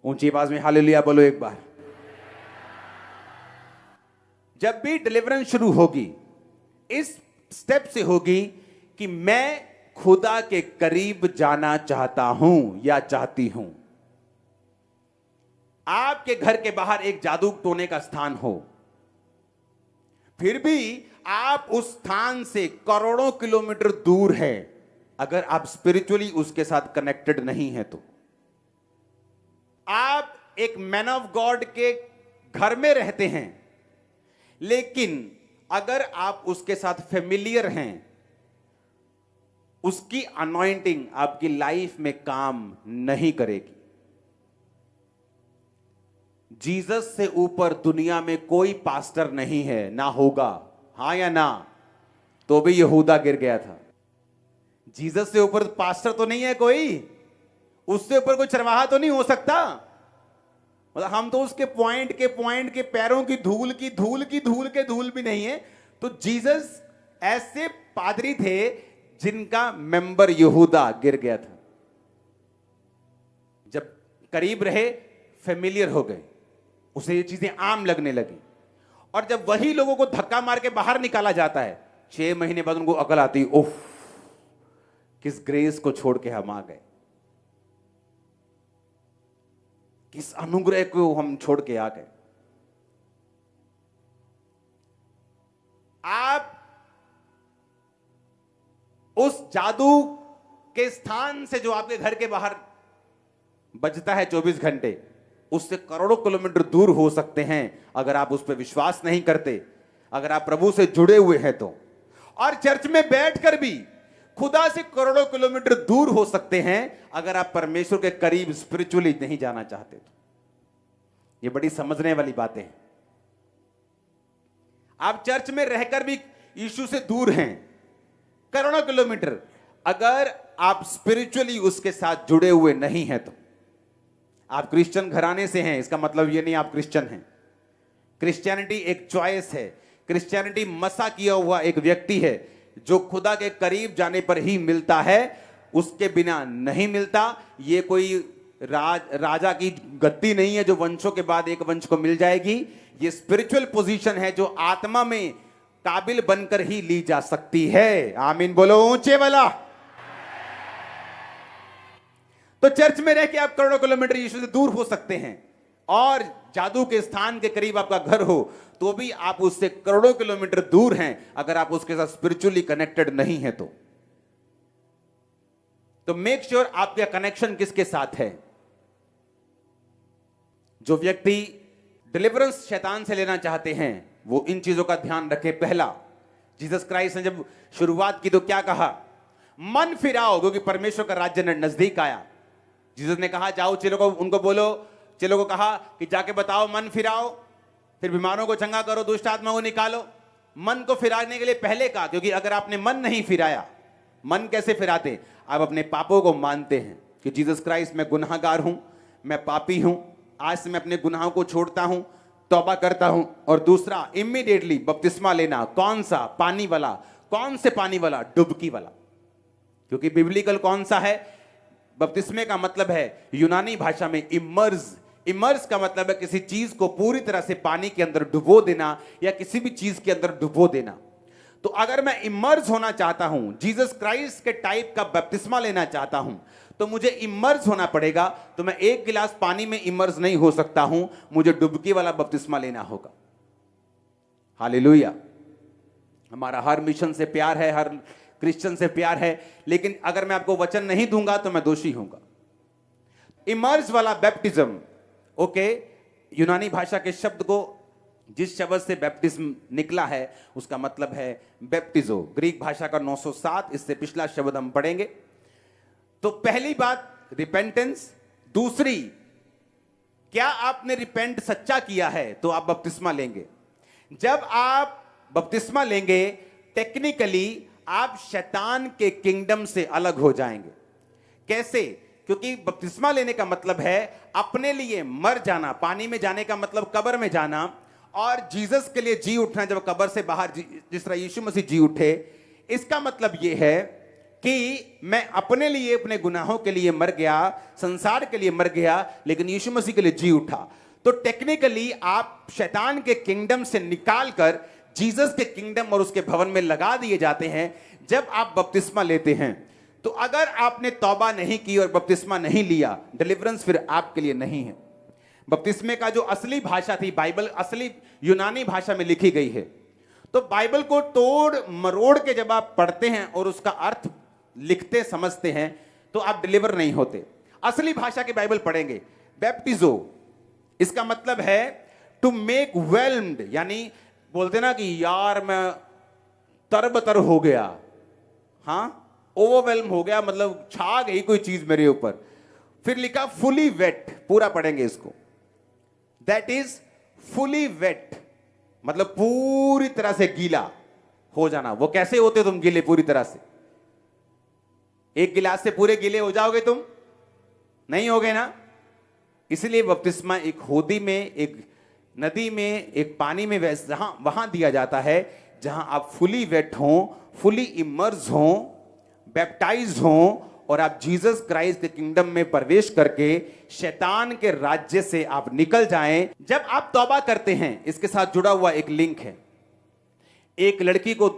ऊंची आवाज में हालेलुया बोलो एक बार। जब भी डिलीवरेंस शुरू होगी, इस स्टेप से होगी कि मैं खुदा के करीब जाना चाहता हूं या चाहती हूं। आपके घर के बाहर एक जादू टोने का स्थान हो, फिर भी आप उस स्थान से करोड़ों किलोमीटर दूर हैं, अगर आप स्पिरिचुअली उसके साथ कनेक्टेड नहीं हैं तो। आप एक मैन ऑफ गॉड के घर में रहते हैं, लेकिन अगर आप उसके साथ फेमिलियर हैं, उसकी अनॉइंटिंग आपकी लाइफ में काम नहीं करेगी। जीसस से ऊपर दुनिया में कोई पास्टर नहीं है, ना होगा। हां या ना? तो भी यहूदा गिर गया था। जीसस से ऊपर पास्टर तो नहीं है कोई, उससे ऊपर कोई चरवाहा तो नहीं हो सकता। मतलब हम तो उसके पॉइंट के पैरों की धूल भी नहीं है। तो जीसस ऐसे पादरी थे जिनका मेंबर यहूदा गिर गया था। जब करीब रहे, फेमिलियर हो गए, उसे ये चीजें आम लगने लगी। और जब वही लोगों को धक्का मार के बाहर निकाला जाता है, 6 महीने बाद उनको अकल आती, उफ, किस ग्रेस को छोड़ के हम आ गए, किस अनुग्रह को हम छोड़ के आ गए। आप उस जादू के स्थान से जो आपके घर के बाहर बजता है 24 घंटे, उससे करोड़ों किलोमीटर दूर हो सकते हैं अगर आप उस पर विश्वास नहीं करते, अगर आप प्रभु से जुड़े हुए हैं तो। और चर्च में बैठकर भी खुदा से करोड़ों किलोमीटर दूर हो सकते हैं अगर आप परमेश्वर के करीब स्पिरिचुअली नहीं जाना चाहते तो। ये बड़ी समझने वाली बातें हैं। आप चर्च में रहकर भी यीशु से दूर हैं करोड़ों किलोमीटर, अगर आप स्पिरिचुअली उसके साथ जुड़े हुए नहीं हैं तो। आप क्रिश्चियन घराने से हैं, इसका मतलब यह नहीं आप क्रिश्चियन हैं। क्रिश्चियनिटी एक चॉइस है। क्रिश्चियनिटी मसा किया हुआ एक व्यक्ति है जो खुदा के करीब जाने पर ही मिलता है, उसके बिना नहीं मिलता। ये कोई राजा की गद्दी नहीं है जो वंशों के बाद एक वंश को मिल जाएगी। ये स्पिरिचुअल पोजीशन है जो आत्मा में काबिल बनकर ही ली जा सकती है। आमीन बोलो ऊंचे वाला। तो चर्च में रह के आप करोड़ों किलोमीटर यीशु से दूर हो सकते हैं, और जादू के स्थान के करीब आपका घर हो, तो भी आप उससे करोड़ों किलोमीटर दूर हैं अगर आप उसके साथ स्पिरिचुअली कनेक्टेड नहीं है तो मेक श्योर आपका कनेक्शन किसके साथ है। जो व्यक्ति डिलीवरेंस शैतान से लेना चाहते हैं वो इन चीजों का ध्यान रखे। पहला, जीसस क्राइस्ट ने जब शुरुआत की तो क्या कहा? मन फिराओ क्योंकि परमेश्वर का राज्य नजदीक आया। जीसस ने कहा जाओ चेलों को, उनको बोलो, चेलों को कहा कि जाके बताओ मन फिराओ, फिर बीमारों को चंगा करो, दुष्ट आत्मा को निकालो। मन को फिराने के लिए पहले कहा, क्योंकि अगर आपने मन नहीं फिराया, मन कैसे फिराते? आप अपने पापों को मानते हैं कि जीसस क्राइस्ट मैं गुनाहगार हूं, मैं पापी हूं, आज से मैं अपने गुनाहों को छोड़ता हूं, तौबा करता हूं। और दूसरा, इमीडिएटली बपतिस्मा लेना। कौन सा? पानी वाला। कौन से पानी वाला? डुबकी वाला। क्योंकि बिब्लिकल कौन सा है? बपतिस्मे का मतलब है यूनानी भाषा में इमर्स। इमर्स का मतलब है किसी चीज को पूरी तरह से पानी के अंदर डुबो देना या किसी भी चीज के अंदर डुबो देना। तो अगर मैं इमर्स होना चाहता हूं, जीसस क्राइस्ट के टाइप का बपतिस्मा लेना चाहता हूं, तो मुझे इमर्स होना पड़ेगा। तो मैं एक गिलास पानी में इमर्स नहीं हो सकता हूं, मुझे डुबकी वाला बपतिस्मा लेना होगा। हालेलुया। हमारा हर मिशन से प्यार है, हर क्रिश्चियन से प्यार है, लेकिन अगर मैं आपको वचन नहीं दूंगा तो मैं दोषी होऊंगा। इमर्स वाला बैप्टिज्म, ओके, यूनानी भाषा के शब्द को, जिस शब्द से बैप्टिज्म निकला है उसका मतलब है बैप्टिजो। ग्रीक भाषा का 907, इससे पिछला शब्द हम पढ़ेंगे। तो पहली बात रिपेंटेंस। दूसरी, क्या आपने रिपेंट सच्चा किया है तो आप बपतिस्मा लेंगे। जब आप बपतिस्मा लेंगे, टेक्निकली आप शैतान के किंगडम से अलग हो जाएंगे। कैसे? क्योंकि बपतिस्मा लेने का मतलब है अपने लिए मर जाना। पानी में जाने का मतलब कब्र में जाना, और जीसस के लिए जी उठना। जब कब्र से बाहर जिस तरह यीशु मसीह जी उठे, इसका मतलब यह है कि मैं अपने लिए, अपने गुनाहों के लिए मर गया, संसार के लिए मर गया, लेकिन यीशु मसीह के लिए जी उठा। तो टेक्निकली आप शैतान के किंगडम से निकालकर जीसस के किंगडम और उसके भवन में लगा दिए जाते हैं जब आप बपतिस्मा लेते हैं। तो अगर आपने तौबा नहीं की और बपतिस्मा नहीं लिया, डिलीवरेंस फिर आपके लिए नहीं है। बपतिस्मे का जो असली भाषा थी, बाइबल असली यूनानी भाषा में लिखी गई है। तो बाइबल को तोड़ मरोड़ के जब आप पढ़ते हैं और उसका अर्थ लिखते समझते हैं तो आप डिलीवर नहीं होते। असली भाषा की बाइबल पढ़ेंगे। बैप्टिजो, इसका मतलब है टू मेक वेल्म्ड, यानी बोलते ना कि यार मैं तरबतर हो गया, हाँ, ओवरवेल्म हो गया, मतलब छा गई कोई चीज मेरे ऊपर। फिर लिखा फुली वेट, पूरा पढ़ेंगे इसको। दैट इज फुली वेट, मतलब पूरी तरह से गीला हो जाना। वो कैसे होते तुम गीले पूरी तरह से? एक गिलास से पूरे गीले हो जाओगे तुम? नहीं होगे ना। इसलिए बपतिस्मा एक होदी में, एक नदी में, एक पानी में, वहां दिया जाता है जहां आप फुली वेट हों, फुली इमर्स हों, बैप्टाइज हों, और आप जीसस क्राइस्ट के किंगडम में प्रवेश करके शैतान के राज्य से आप निकल जाएं। जब आप तौबा करते हैं, इसके साथ जुड़ा हुआ एक लिंक है। एक लड़की को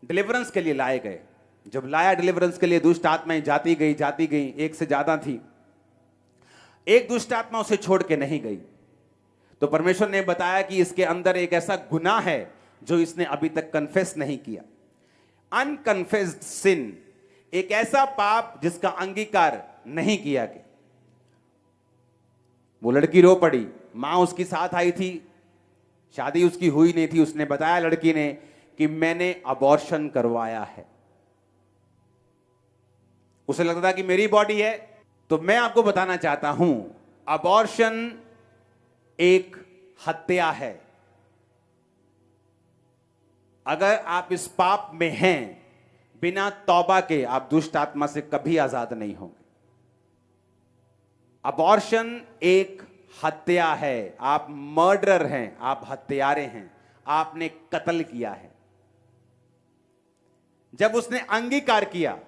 डिलीवरेंस के लिए लाए गए। जब लाया डिलीवरेंस के लिए, दुष्ट आत्माएं जाती गई, एक से ज्यादा थी। एक दुष्ट आत्मा उसे छोड़ के नहीं गई। तो परमेश्वर ने बताया कि इसके अंदर एक ऐसा गुनाह है जो इसने अभी तक कन्फेस नहीं किया। अनकन्फेस्ड सिन, एक ऐसा पाप जिसका अंगीकार नहीं किया गया। वो लड़की रो पड़ी। मां उसकी साथ आई थी, शादी उसकी हुई नहीं थी। उसने बताया लड़की ने कि मैंने अबॉर्शन करवाया है। उसे लगता था कि मेरी बॉडी है। तो मैं आपको बताना चाहता हूं, अबॉर्शन एक हत्या है। अगर आप इस पाप में हैं, बिना तौबा के आप दुष्ट आत्मा से कभी आजाद नहीं होंगे। अबॉर्शन एक हत्या है। आप मर्डरर हैं, आप हत्यारे हैं, आपने कत्ल किया है। जब उसने अंगीकार किया,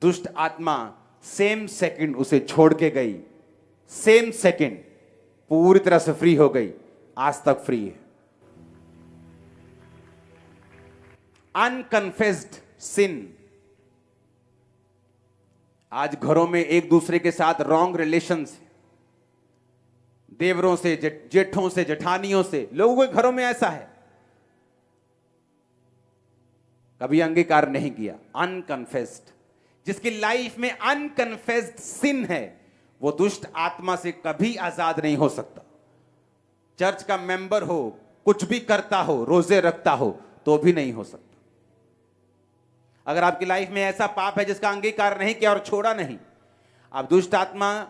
दुष्ट आत्मा सेम सेकंड उसे छोड़ के गई। सेम सेकंड पूरी तरह से फ्री हो गई। आज तक फ्री है। अनकन्फेस्ड सिन। आज घरों में एक दूसरे के साथ रॉन्ग रिलेशंस, देवरों से, जेठों से, जेठानियों से, लोगों के घरों में ऐसा है, कभी अंगीकार नहीं किया। अनकन्फेस्ड, जिसकी लाइफ में अनकन्फेस्ड सिन है, वो दुष्ट आत्मा से कभी आजाद नहीं हो सकता। चर्च का मेंबर हो, कुछ भी करता हो, रोजे रखता हो, तो भी नहीं हो सकता। अगर आपकी लाइफ में ऐसा पाप है जिसका अंगीकार नहीं किया और छोड़ा नहीं, आप दुष्ट आत्मा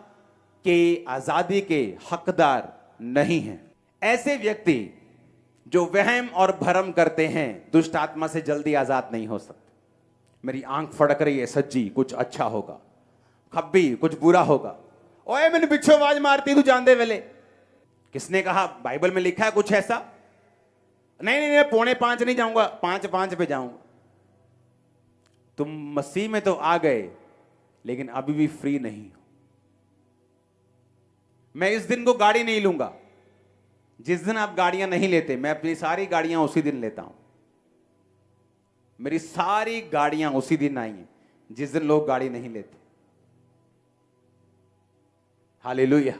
के आजादी के हकदार नहीं हैं। ऐसे व्यक्ति जो वहम और भरम करते हैं, दुष्ट आत्मा से जल्दी आजाद नहीं हो सकते। मेरी आंख फड़क रही है, सज्जी कुछ अच्छा होगा, खब्बी कुछ बुरा होगा, ओए मैंने बिच्छू आवाज मारती तू जानते वेले। किसने कहा? बाइबल में लिखा है कुछ ऐसा? नहीं नहीं, 4:45 नहीं जाऊंगा, 5:05 पे जाऊंगा। तुम मसीह में तो आ गए, लेकिन अभी भी फ्री नहीं हो। मैं इस दिन को गाड़ी नहीं लूंगा। जिस दिन आप गाड़ियां नहीं लेते, मैं अपनी सारी गाड़ियां उसी दिन लेता हूं। मेरी सारी गाड़ियां उसी दिन आई हैं जिस दिन लोग गाड़ी नहीं लेते। हालेलुया।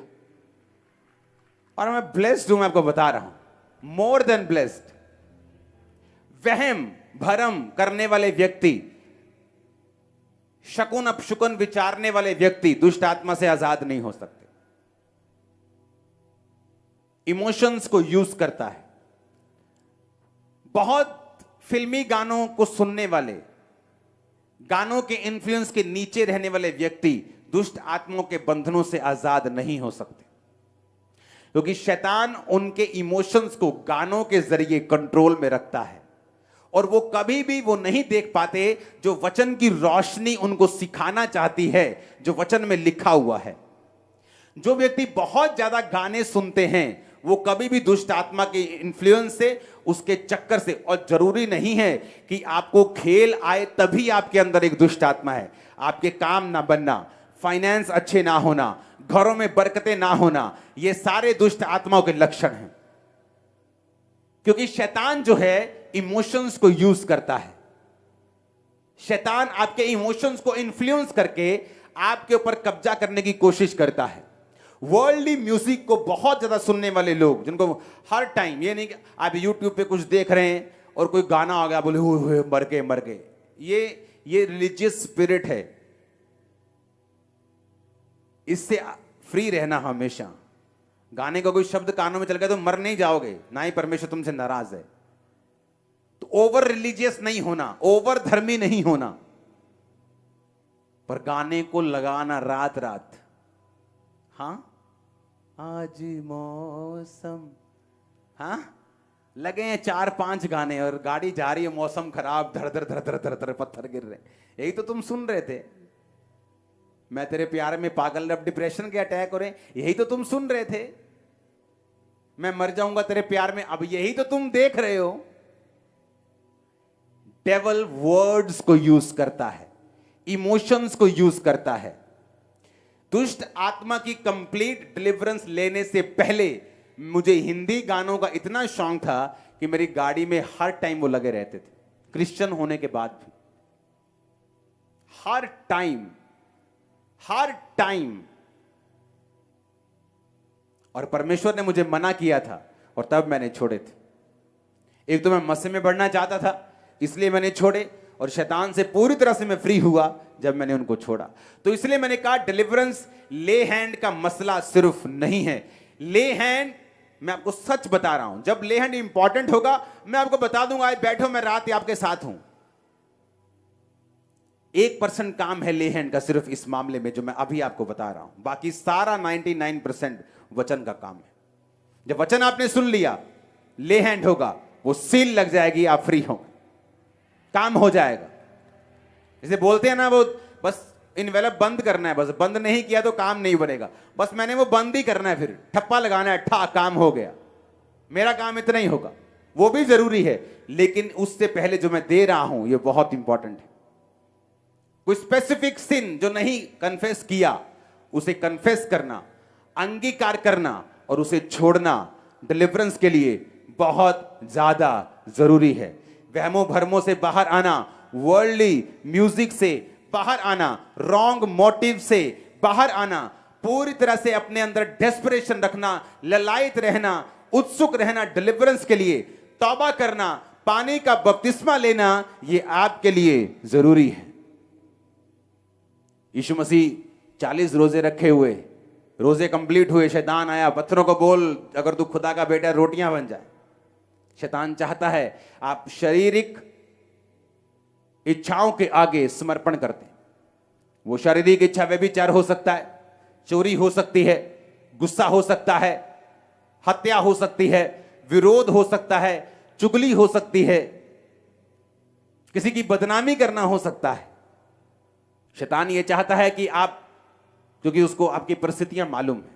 और मैं ब्लेस्ड हूं, मैं आपको बता रहा हूं, मोर देन ब्लेस्ड। वहम भरम करने वाले व्यक्ति, शकुन अपशकुन विचारने वाले व्यक्ति दुष्ट आत्मा से आजाद नहीं हो सकते। इमोशंस को यूज करता है। बहुत फिल्मी गानों को सुनने वाले, गानों के इन्फ्लुएंस के नीचे रहने वाले व्यक्ति दुष्ट आत्माओं के बंधनों से आजाद नहीं हो सकते, क्योंकि शैतान उनके इमोशंस को गानों के जरिए कंट्रोल में रखता है, और वो कभी भी वो नहीं देख पाते जो वचन की रोशनी उनको सिखाना चाहती है, जो वचन में लिखा हुआ है। जो व्यक्ति बहुत ज्यादा गाने सुनते हैं, वो कभी भी दुष्ट आत्मा के इन्फ्लुएंस से, उसके चक्कर से, और जरूरी नहीं है कि आपको खेल आए तभी आपके अंदर एक दुष्ट आत्मा है। आपके काम ना बनना, फाइनेंस अच्छे ना होना, घरों में बरकतें ना होना, ये सारे दुष्ट आत्माओं के लक्षण हैं। क्योंकि शैतान जो है इमोशंस को यूज करता है। शैतान आपके इमोशंस को इन्फ्लुएंस करके आपके ऊपर कब्जा करने की कोशिश करता है। वर्ल्डली म्यूजिक को बहुत ज्यादा सुनने वाले लोग, जिनको हर टाइम, ये नहीं कि आप यूट्यूब पे कुछ देख रहे हैं और कोई गाना आ गया, बोले हुए मर गए मर गए, ये रिलीजियस स्पिरिट है। इससे फ्री रहना हमेशा। गाने का कोई शब्द कानों में चल गया तो मर नहीं जाओगे, ना ही परमेश्वर तुमसे नाराज है। तो ओवर रिलीजियस नहीं होना, ओवर धर्मी नहीं होना, पर गाने को लगाना रात रात। हाँ, आज मौसम, हाँ, लगे हैं 4-5 गाने और गाड़ी जा रही है, मौसम खराब, धड़ धड़ धड़ धड़ धड़ धड़ पत्थर गिर रहे। यही तो तुम सुन रहे थे। मैं तेरे प्यार में पागल, अब डिप्रेशन के अटैक हो रहे, यही तो तुम सुन रहे थे। मैं मर जाऊंगा तेरे प्यार में, अब यही तो तुम देख रहे हो। डेविल वर्ड्स को यूज करता है, इमोशंस को यूज करता है। दुष्ट आत्मा की कंप्लीट डिलीवरेंस लेने से पहले मुझे हिंदी गानों का इतना शौक था कि मेरी गाड़ी में हर टाइम वो लगे रहते थे, क्रिश्चियन होने के बाद भी। हर टाइम। और परमेश्वर ने मुझे मना किया था और तब मैंने छोड़े थे। एक तो मैं मसीह में बढ़ना चाहता था, इसलिए मैंने छोड़े, और शैतान से पूरी तरह से मैं फ्री हुआ जब मैंने उनको छोड़ा। तो इसलिए मैंने कहा डिलीवरेंस ले हैंड का मसला सिर्फ नहीं है। ले हैंड, मैं आपको सच बता रहा हूं, जब ले हैंड इंपॉर्टेंट होगा मैं आपको बता दूंगा, आज बैठो मैं रात आपके साथ हूं। 1% काम है ले हैंड का सिर्फ इस मामले में जो मैं अभी आपको बता रहा हूं, बाकी सारा 99% वचन का काम है। जब वचन आपने सुन लिया, ले हैंड होगा, वो सील लग जाएगी, आप फ्री हो, काम हो जाएगा। इसे बोलते हैं ना, वो बस इनवेलप बंद करना है, बस बंद नहीं किया तो काम नहीं बनेगा, बस मैंने वो बंद ही करना है, फिर ठप्पा लगाना है, ठा काम हो गया। मेरा काम इतना ही होगा, वो भी जरूरी है, लेकिन उससे पहले जो मैं दे रहा हूं ये बहुत इंपॉर्टेंट है। कोई स्पेसिफिक सिन जो नहीं कन्फेस किया, उसे कन्फेस करना, अंगीकार करना और उसे छोड़ना डिलीवरेंस के लिए बहुत ज्यादा जरूरी है। वहमों भरमों से बाहर आना, वर्ल्डली म्यूजिक से बाहर आना, रॉन्ग मोटिव से बाहर आना, पूरी तरह से अपने अंदर डेस्परेशन रखना, ललायत रहना, उत्सुक रहना डिलीवरेंस के लिए, तौबा करना, पानी का बपतिस्मा लेना, यह आपके लिए जरूरी है। यीशु मसीह 40 रोजे रखे हुए, रोजे कंप्लीट हुए, शैतान आया, पत्थरों को बोल अगर तू खुदा का बेटा रोटियां बन जाए। शैतान चाहता है आप शारीरिक इच्छाओं के आगे समर्पण करते हैं। वो शारीरिक इच्छा व्यभिचार हो सकता है, चोरी हो सकती है, गुस्सा हो सकता है, हत्या हो सकती है, विरोध हो सकता है, चुगली हो सकती है, किसी की बदनामी करना हो सकता है। शैतान ये चाहता है कि आप, क्योंकि उसको आपकी परिस्थितियां मालूम है,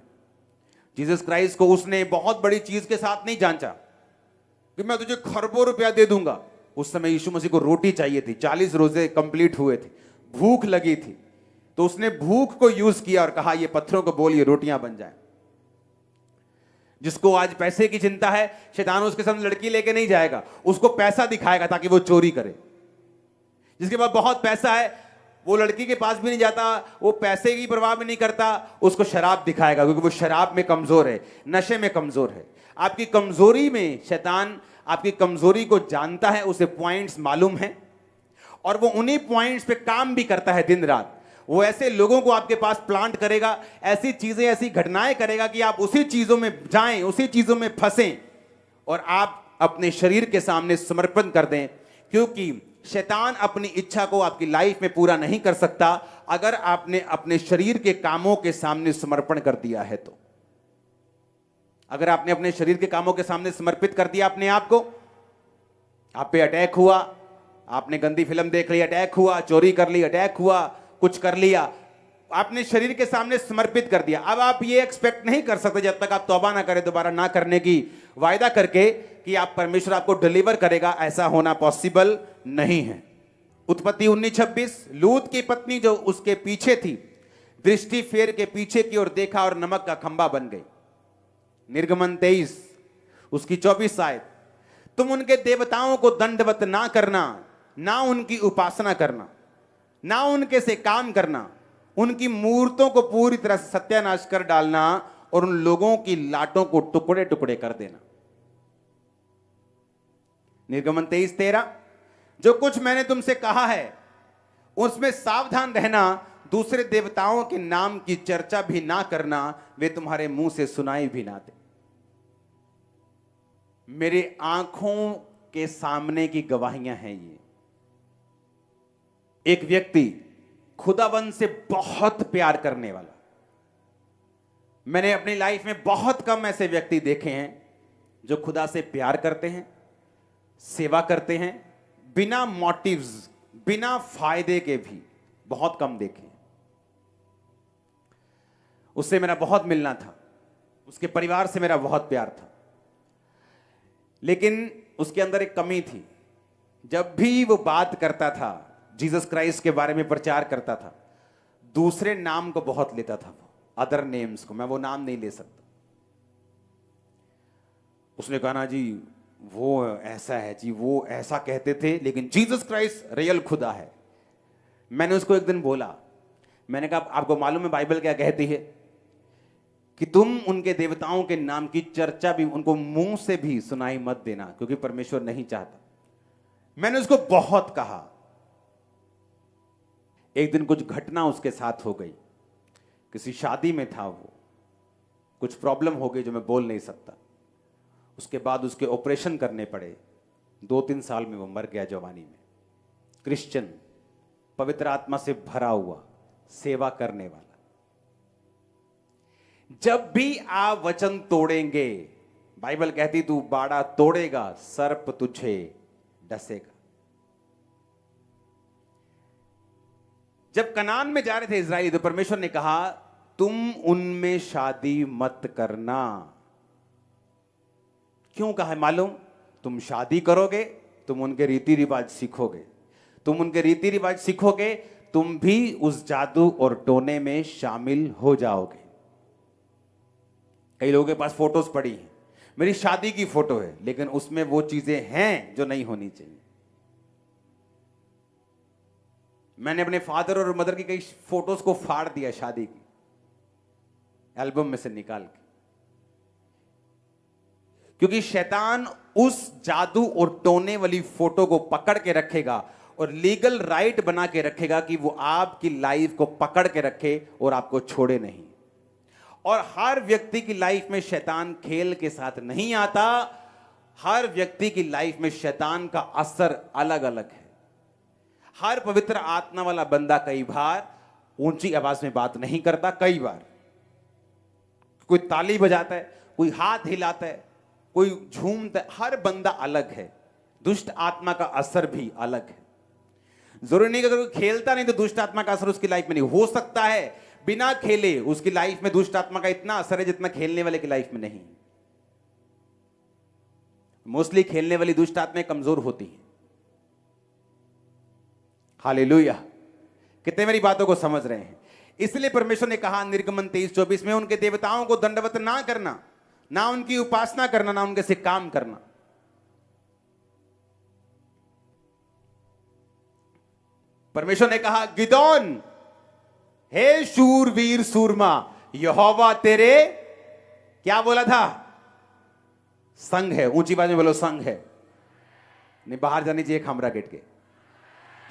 जीसस क्राइस्ट को उसने बहुत बड़ी चीज के साथ नहीं जांचा कि मैं तुझे खरबों रुपया दे दूंगा। उस समय यीशु मसीह को रोटी चाहिए थी, 40 रोजे कंप्लीट हुए थे, भूख लगी थी, तो उसने भूख को यूज किया और कहा ये पत्थरों को बोल ये रोटियां बन जाए। जिसको आज पैसे की चिंता है, शैतान उसके सामने लड़की लेके नहीं जाएगा, उसको पैसा दिखाएगा ताकि वो चोरी करे। जिसके पास बहुत पैसा है वो लड़की के पास भी नहीं जाता, वो पैसे की परवाह भी नहीं करता, उसको शराब दिखाएगा क्योंकि वो शराब में कमजोर है, नशे में कमजोर है। आपकी कमजोरी में शैतान आपकी कमजोरी को जानता है, उसे पॉइंट्स मालूम है और वो उन्हीं पॉइंट्स पे काम भी करता है दिन रात। वो ऐसे लोगों को आपके पास प्लांट करेगा, ऐसी चीजें ऐसी घटनाएं करेगा कि आप उसी चीजों में जाएं, उसी चीजों में फंसें और आप अपने शरीर के सामने समर्पण कर दें। क्योंकि शैतान अपनी इच्छा को आपकी लाइफ में पूरा नहीं कर सकता अगर आपने अपने शरीर के कामों के सामने समर्पण कर दिया है। तो अगर आपने अपने शरीर के कामों के सामने समर्पित कर दिया अपने आप को, आप पे अटैक हुआ, आपने गंदी फिल्म देख ली अटैक हुआ, चोरी कर ली अटैक हुआ, कुछ कर लिया, आपने शरीर के सामने समर्पित कर दिया। अब आप ये एक्सपेक्ट नहीं कर सकते जब तक आप तौबा ना करें, दोबारा ना करने की वायदा करके, कि आप परमेश्वर आपको डिलीवर करेगा। ऐसा होना पॉसिबल नहीं है। उत्पत्ति 19:26, लूत की पत्नी जो उसके पीछे थी दृष्टि फेर के पीछे की ओर देखा और नमक का खंबा बन गई। निर्गमन 23 उसकी 24 आयत, तुम उनके देवताओं को दंडवत ना करना, ना उनकी उपासना करना, ना उनके से काम करना, उनकी मूर्तों को पूरी तरह से सत्यानाश कर डालना और उन लोगों की लाटों को टुकड़े टुकड़े कर देना। निर्गमन 23:13, जो कुछ मैंने तुमसे कहा है उसमें सावधान रहना, दूसरे देवताओं के नाम की चर्चा भी ना करना, वे तुम्हारे मुंह से सुनाई भी ना दे। मेरे आंखों के सामने की गवाहियां हैं ये। एक व्यक्ति खुदावंद से बहुत प्यार करने वाला, मैंने अपनी लाइफ में बहुत कम ऐसे व्यक्ति देखे हैं जो खुदा से प्यार करते हैं, सेवा करते हैं, बिना मोटिव्स, बिना फायदे के भी बहुत कम देखे। उससे मेरा बहुत मिलना था, उसके परिवार से मेरा बहुत प्यार था, लेकिन उसके अंदर एक कमी थी। जब भी वो बात करता था, जीसस क्राइस्ट के बारे में प्रचार करता था, दूसरे नाम को बहुत लेता था, वो अदर नेम्स को। मैं वो नाम नहीं ले सकता। उसने कहा ना जी वो ऐसा है जी, वो ऐसा कहते थे, लेकिन जीसस क्राइस्ट रियल खुदा है। मैंने उसको एक दिन बोला, मैंने कहा आपको मालूम है बाइबल क्या कहती है कि तुम उनके देवताओं के नाम की चर्चा भी उनको मुंह से भी सुनाई मत देना, क्योंकि परमेश्वर नहीं चाहता। मैंने उसको बहुत कहा। एक दिन कुछ घटना उसके साथ हो गई, किसी शादी में था वो, कुछ प्रॉब्लम हो गई जो मैं बोल नहीं सकता। उसके बाद उसके ऑपरेशन करने पड़े। 2-3 साल में वो मर गया जवानी में। क्रिश्चियन, पवित्र आत्मा से भरा हुआ, सेवा करने वाला। जब भी आप वचन तोड़ेंगे, बाइबल कहती तू बाड़ा तोड़ेगा सर्प तुझे डसेगा। जब कनान में जा रहे थे इजराइली, तो परमेश्वर ने कहा तुम उनमें शादी मत करना। क्यों कहा है मालूम? तुम शादी करोगे, तुम उनके रीति रिवाज सीखोगे, तुम उनके रीति रिवाज सीखोगे, तुम भी उस जादू और टोने में शामिल हो जाओगे। कई लोगों के पास फोटोज पड़ी हैं, मेरी शादी की फोटो है, लेकिन उसमें वो चीजें हैं जो नहीं होनी चाहिए। मैंने अपने फादर और मदर की कई फोटोज को फाड़ दिया शादी की। एल्बम में से निकाल के। क्योंकि शैतान उस जादू और टोने वाली फोटो को पकड़ के रखेगा और लीगल राइट बना के रखेगा कि वो आपकी लाइफ को पकड़ के रखे और आपको छोड़े नहीं। और हर व्यक्ति की लाइफ में शैतान खेल के साथ नहीं आता। हर व्यक्ति की लाइफ में शैतान का असर अलग अलग है। हर पवित्र आत्मा वाला बंदा कई बार ऊंची आवाज में बात नहीं करता, कई बार कोई ताली बजाता है, कोई हाथ हिलाता है, कोई झूमता है। हर बंदा अलग है। दुष्ट आत्मा का असर भी अलग है। जरूरी नहीं कि अगर कोई खेलता नहीं तो दुष्ट आत्मा का असर उसकी लाइफ में नहीं हो सकता है। बिना खेले उसकी लाइफ में दुष्ट आत्मा का इतना असर है जितना खेलने वाले की लाइफ में नहीं। मोस्टली खेलने वाली दुष्ट आत्माएं कमजोर होती हैं। हालेलुया। कितने मेरी बातों को समझ रहे हैं? इसलिए परमेश्वर ने कहा निर्गमन 23:24 में, उनके देवताओं को दंडवत ना करना, ना उनकी उपासना करना, ना उनके से काम करना। परमेश्वर ने कहा गिदोन, हे शूरवीर सूरमा, यहोवा तेरे, क्या बोला था? संग है। ऊंची आवाज में बोलो, संग है। नहीं, बाहर जानी चाहिए खामरा गेट के।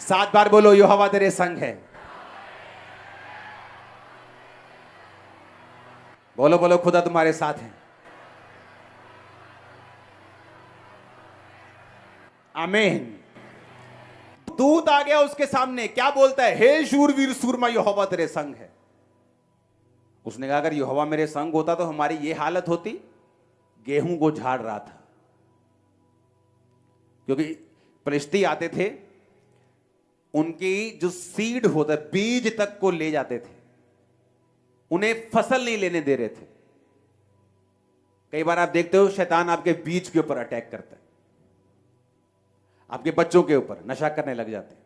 7 बार बोलो, यहोवा तेरे संग है। बोलो बोलो, खुदा तुम्हारे साथ है। आमीन। दूत आ गया उसके सामने, क्या बोलता है? हे शूरवीर सूरमा, यहोवा तेरे संग है। उसने कहा अगर यहोवा मेरे संग होता तो हमारी ये हालत होती। गेहूं को झाड़ रहा था, क्योंकि फलिश्ती आते थे, उनकी जो सीड होता है, बीज तक को ले जाते थे, उन्हें फसल नहीं लेने दे रहे थे। कई बार आप देखते हो शैतान आपके बीज के ऊपर अटैक करता है, आपके बच्चों के ऊपर नशा करने लग जाते हैं,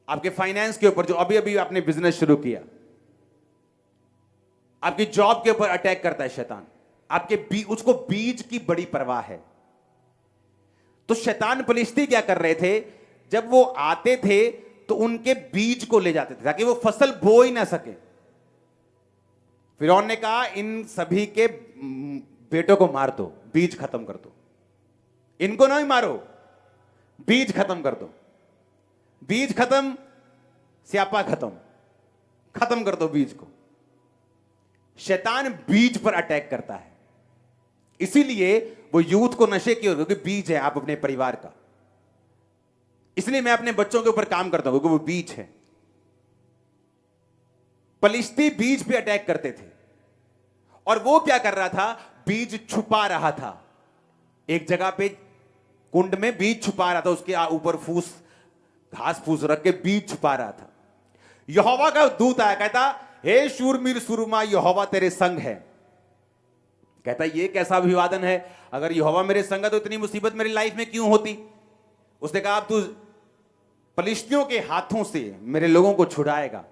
आपके फाइनेंस के ऊपर, जो अभी अभी आपने बिजनेस शुरू किया, आपकी जॉब के ऊपर अटैक करता है शैतान। आपके उसको बीज की बड़ी परवाह है। तो शैतान फलिश्ती क्या कर रहे थे? जब वो आते थे तो उनके बीज को ले जाते थे ताकि वो फसल बो ही ना सके। फिरौन ने कहा इन सभी के बेटों को मार दो, बीज खत्म कर दो। इनको नहीं मारो, बीज खत्म कर दो। बीज खत्म, स्यापा खत्म, खत्म कर दो बीज को। शैतान बीज पर अटैक करता है, इसीलिए वो यूथ को नशे की ओर, क्योंकि बीज है आप अपने परिवार का। इसलिए मैं अपने बच्चों के ऊपर काम करता हूं, क्योंकि वो बीज है। फलिश्ती बीज पे अटैक करते थे, और वो क्या कर रहा था? बीज छुपा रहा था। एक जगह पे कुंड में बीज छुपा रहा था, उसके ऊपर फूस, घास फूस रख के बीज छुपा रहा था। यहोवा का दूत आया, कहता हे शूरवीर सूरमा, यहोवा तेरे संग है। कहता ये कैसा अभिवादन है? अगर यहोवा मेरे संग है तो इतनी मुसीबत मेरी लाइफ में क्यों होती? उसने कहा अब तू फलिश्तियों के हाथों से मेरे लोगों को छुड़ाएगा।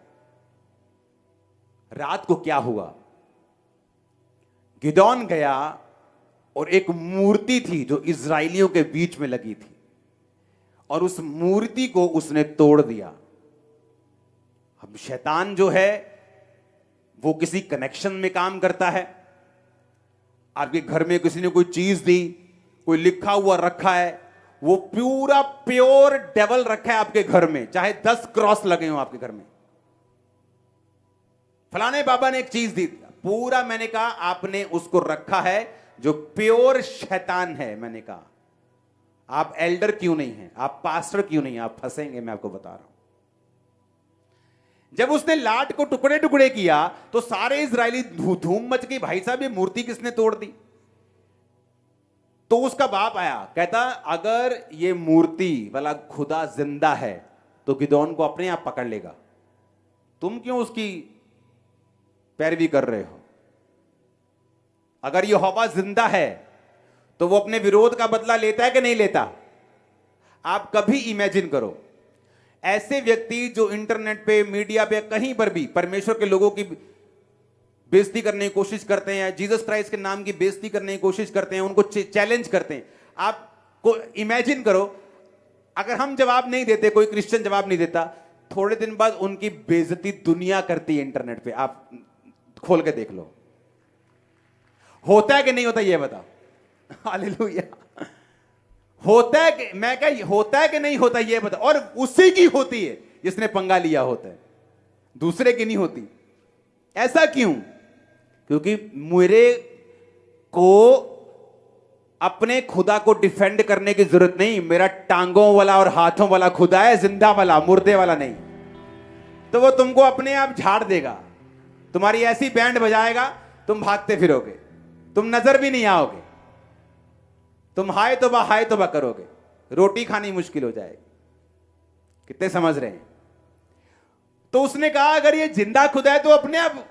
रात को क्या हुआ? गिदोन गया और एक मूर्ति थी जो इजराइलियों के बीच में लगी थी, और उस मूर्ति को उसने तोड़ दिया। अब शैतान जो है वो किसी कनेक्शन में काम करता है। आपके घर में किसी ने कोई चीज दी, कोई लिखा हुआ रखा है, वो पूरा प्योर डेवल रखा है आपके घर में, चाहे 10 क्रॉस लगे हो आपके घर में। फलाने बाबा ने एक चीज दी, पूरा मैंने कहा आपने उसको रखा है जो प्योर शैतान है। मैंने कहा आप एल्डर क्यों नहीं हैं, आप पास्टर क्यों नहीं हैं, आप फंसेंगे, मैं आपको बता रहा हूं। जब उसने लाट को टुकड़े टुकड़े किया तो सारे इजरायली धूम मच गई, भाई साहब ये मूर्ति किसने तोड़ दी? तो उसका बाप आया, कहता अगर ये मूर्ति वाला खुदा जिंदा है तो गिदोन को अपने आप पकड़ लेगा, तुम क्यों उसकी पैरवी कर रहे हो? अगर यहोवा जिंदा है तो वो अपने विरोध का बदला लेता है कि नहीं लेता? आप कभी इमेजिन करो, ऐसे व्यक्ति जो इंटरनेट पे, मीडिया पे, कहीं पर भी परमेश्वर के लोगों की बेइज्जती करने की कोशिश करते हैं, जीसस क्राइस्ट के नाम की बेइज्जती करने की कोशिश करते हैं, उनको चैलेंज करते हैं। आपको इमेजिन करो, अगर हम जवाब नहीं देते, कोई क्रिश्चियन जवाब नहीं देता, थोड़े दिन बाद उनकी बेइज्जती दुनिया करती है इंटरनेट पे। आप खोल के देख लो, होता है कि नहीं होता ये बताओ। हालेलुया। होता है कि, मैं क्या, होता है कि नहीं होता ये बताओ। और उसी की होती है जिसने पंगा लिया होता है, दूसरे की नहीं होती। ऐसा क्यों? क्योंकि मेरे को अपने खुदा को डिफेंड करने की जरूरत नहीं। मेरा टांगों वाला और हाथों वाला खुदा है, जिंदा वाला, मुर्दे वाला नहीं। तो वो तुमको अपने आप झाड़ देगा, तुम्हारी ऐसी बैंड बजाएगा, तुम भागते फिरोगे, तुम नजर भी नहीं आओगे, तुम हाय तोबा करोगे, रोटी खानी मुश्किल हो जाएगी। कितने समझ रहे हैं? तो उसने कहा अगर ये जिंदा खुदा है तो अपने आप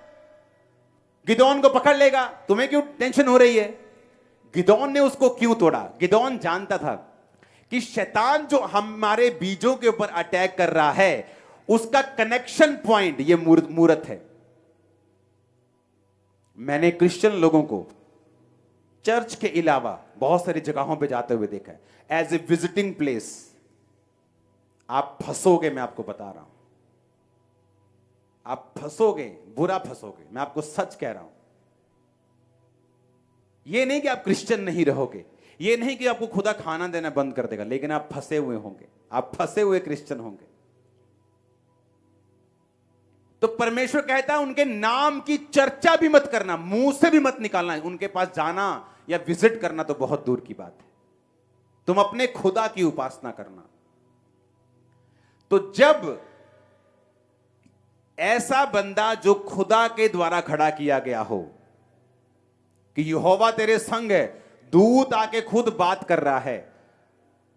गिदोन को पकड़ लेगा, तुम्हें क्यों टेंशन हो रही है? गिदोन ने उसको क्यों तोड़ा? गिदोन जानता था कि शैतान जो हमारे बीजों के ऊपर अटैक कर रहा है, उसका कनेक्शन पॉइंट ये मूरत है। मैंने क्रिश्चियन लोगों को चर्च के अलावा बहुत सारी जगहों पे जाते हुए देखा है, एज ए विजिटिंग प्लेस। आप फंसोगे, मैं आपको बता रहा हूं, आप फंसोगे, बुरा फंसोगे, मैं आपको सच कह रहा हूं। यह नहीं कि आप क्रिश्चियन नहीं रहोगे, यह नहीं कि आपको खुदा खाना देना बंद कर देगा, लेकिन आप फंसे हुए होंगे, आप फंसे हुए क्रिश्चियन होंगे। तो परमेश्वर कहता है उनके नाम की चर्चा भी मत करना, मुंह से भी मत निकालना। उनके पास जाना या विजिट करना तो बहुत दूर की बात है, तुम अपने खुदा की उपासना करना। तो जब ऐसा बंदा जो खुदा के द्वारा खड़ा किया गया हो कि यहोवा तेरे संग है, दूत आके खुद बात कर रहा है,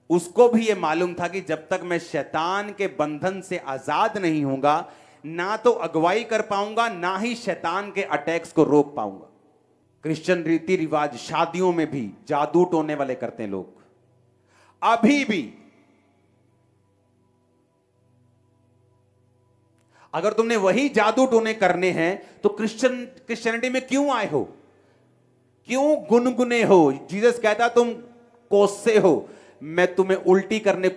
उसको भी यह मालूम था कि जब तक मैं शैतान के बंधन से आजाद नहीं होऊंगा, ना तो अगुवाई कर पाऊंगा, ना ही शैतान के अटैक्स को रोक पाऊंगा। क्रिश्चियन रीति रिवाज, शादियों में भी जादू टोने वाले करते हैं लोग अभी भी। अगर तुमने वही जादू टोने करने हैं तो क्रिश्चियनिटी में क्यों आए हो? क्यों गुनगुने हो? जीसस कहता तुम कोसे हो, मैं तुम्हें उल्टी करने,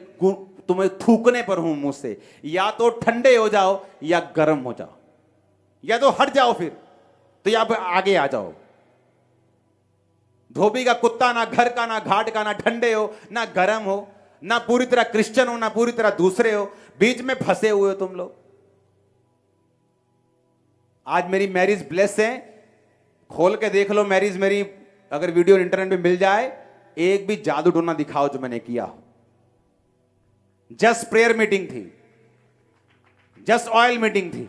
तुम्हें थूकने पर हूं मुंह से। या तो ठंडे हो जाओ या गर्म हो जाओ, या तो हट जाओ फिर, तो या आगे आ जाओ। धोबी का कुत्ता, ना घर का, ना घाट का, ना ठंडे हो ना गर्म हो, ना पूरी तरह क्रिश्चियन हो ना पूरी तरह दूसरे हो, बीच में फंसे हुए हो तुम लोग। आज मेरी मैरिज ब्लेस है, खोल के देख लो मैरिज मेरी, अगर वीडियो इंटरनेट पे मिल जाए, एक भी जादू टोना दिखाओ जो मैंने किया हो। जस्ट प्रेयर मीटिंग थी, जस्ट ऑयल मीटिंग थी।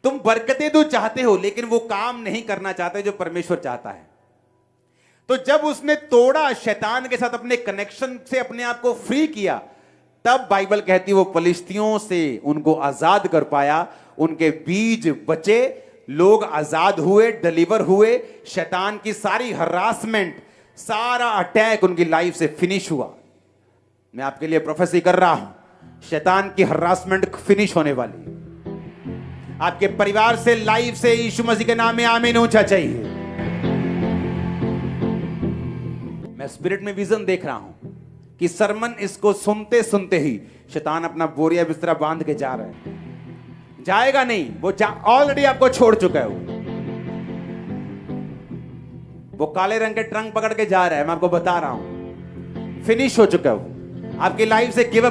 तुम बरकतें तो चाहते हो, लेकिन वो काम नहीं करना चाहते जो परमेश्वर चाहता है। तो जब उसने तोड़ा, शैतान के साथ अपने कनेक्शन से अपने आप को फ्री किया, तब बाइबल कहती है वो फलिश्तियों से उनको आजाद कर पाया, उनके बीज बचे, लोग आजाद हुए, डिलीवर हुए, शैतान की सारी हरासमेंट, सारा अटैक उनकी लाइफ से फिनिश हुआ। मैं आपके लिए प्रोफेसी कर रहा हूं, शैतान की हरासमेंट फिनिश होने वाली। आपके परिवार से, लाइफ से यीशु मसीह के नाम में आमीन ऊंचा चाहिए। मैं स्पिरिट में विजन देख रहा हूं कि सरमन इसको सुनते सुनते ही शैतान अपना बोरिया बिस्तरा बांध के जा रहा है। जाएगा नहीं, वो ऑलरेडी आपको छोड़ चुका है। वो काले रंग के ट्रंक पकड़ के जा रहा है, मैं आपको बता रहा हूं, फिनिश हो चुका है वो, आपकी लाइफ से गिव अप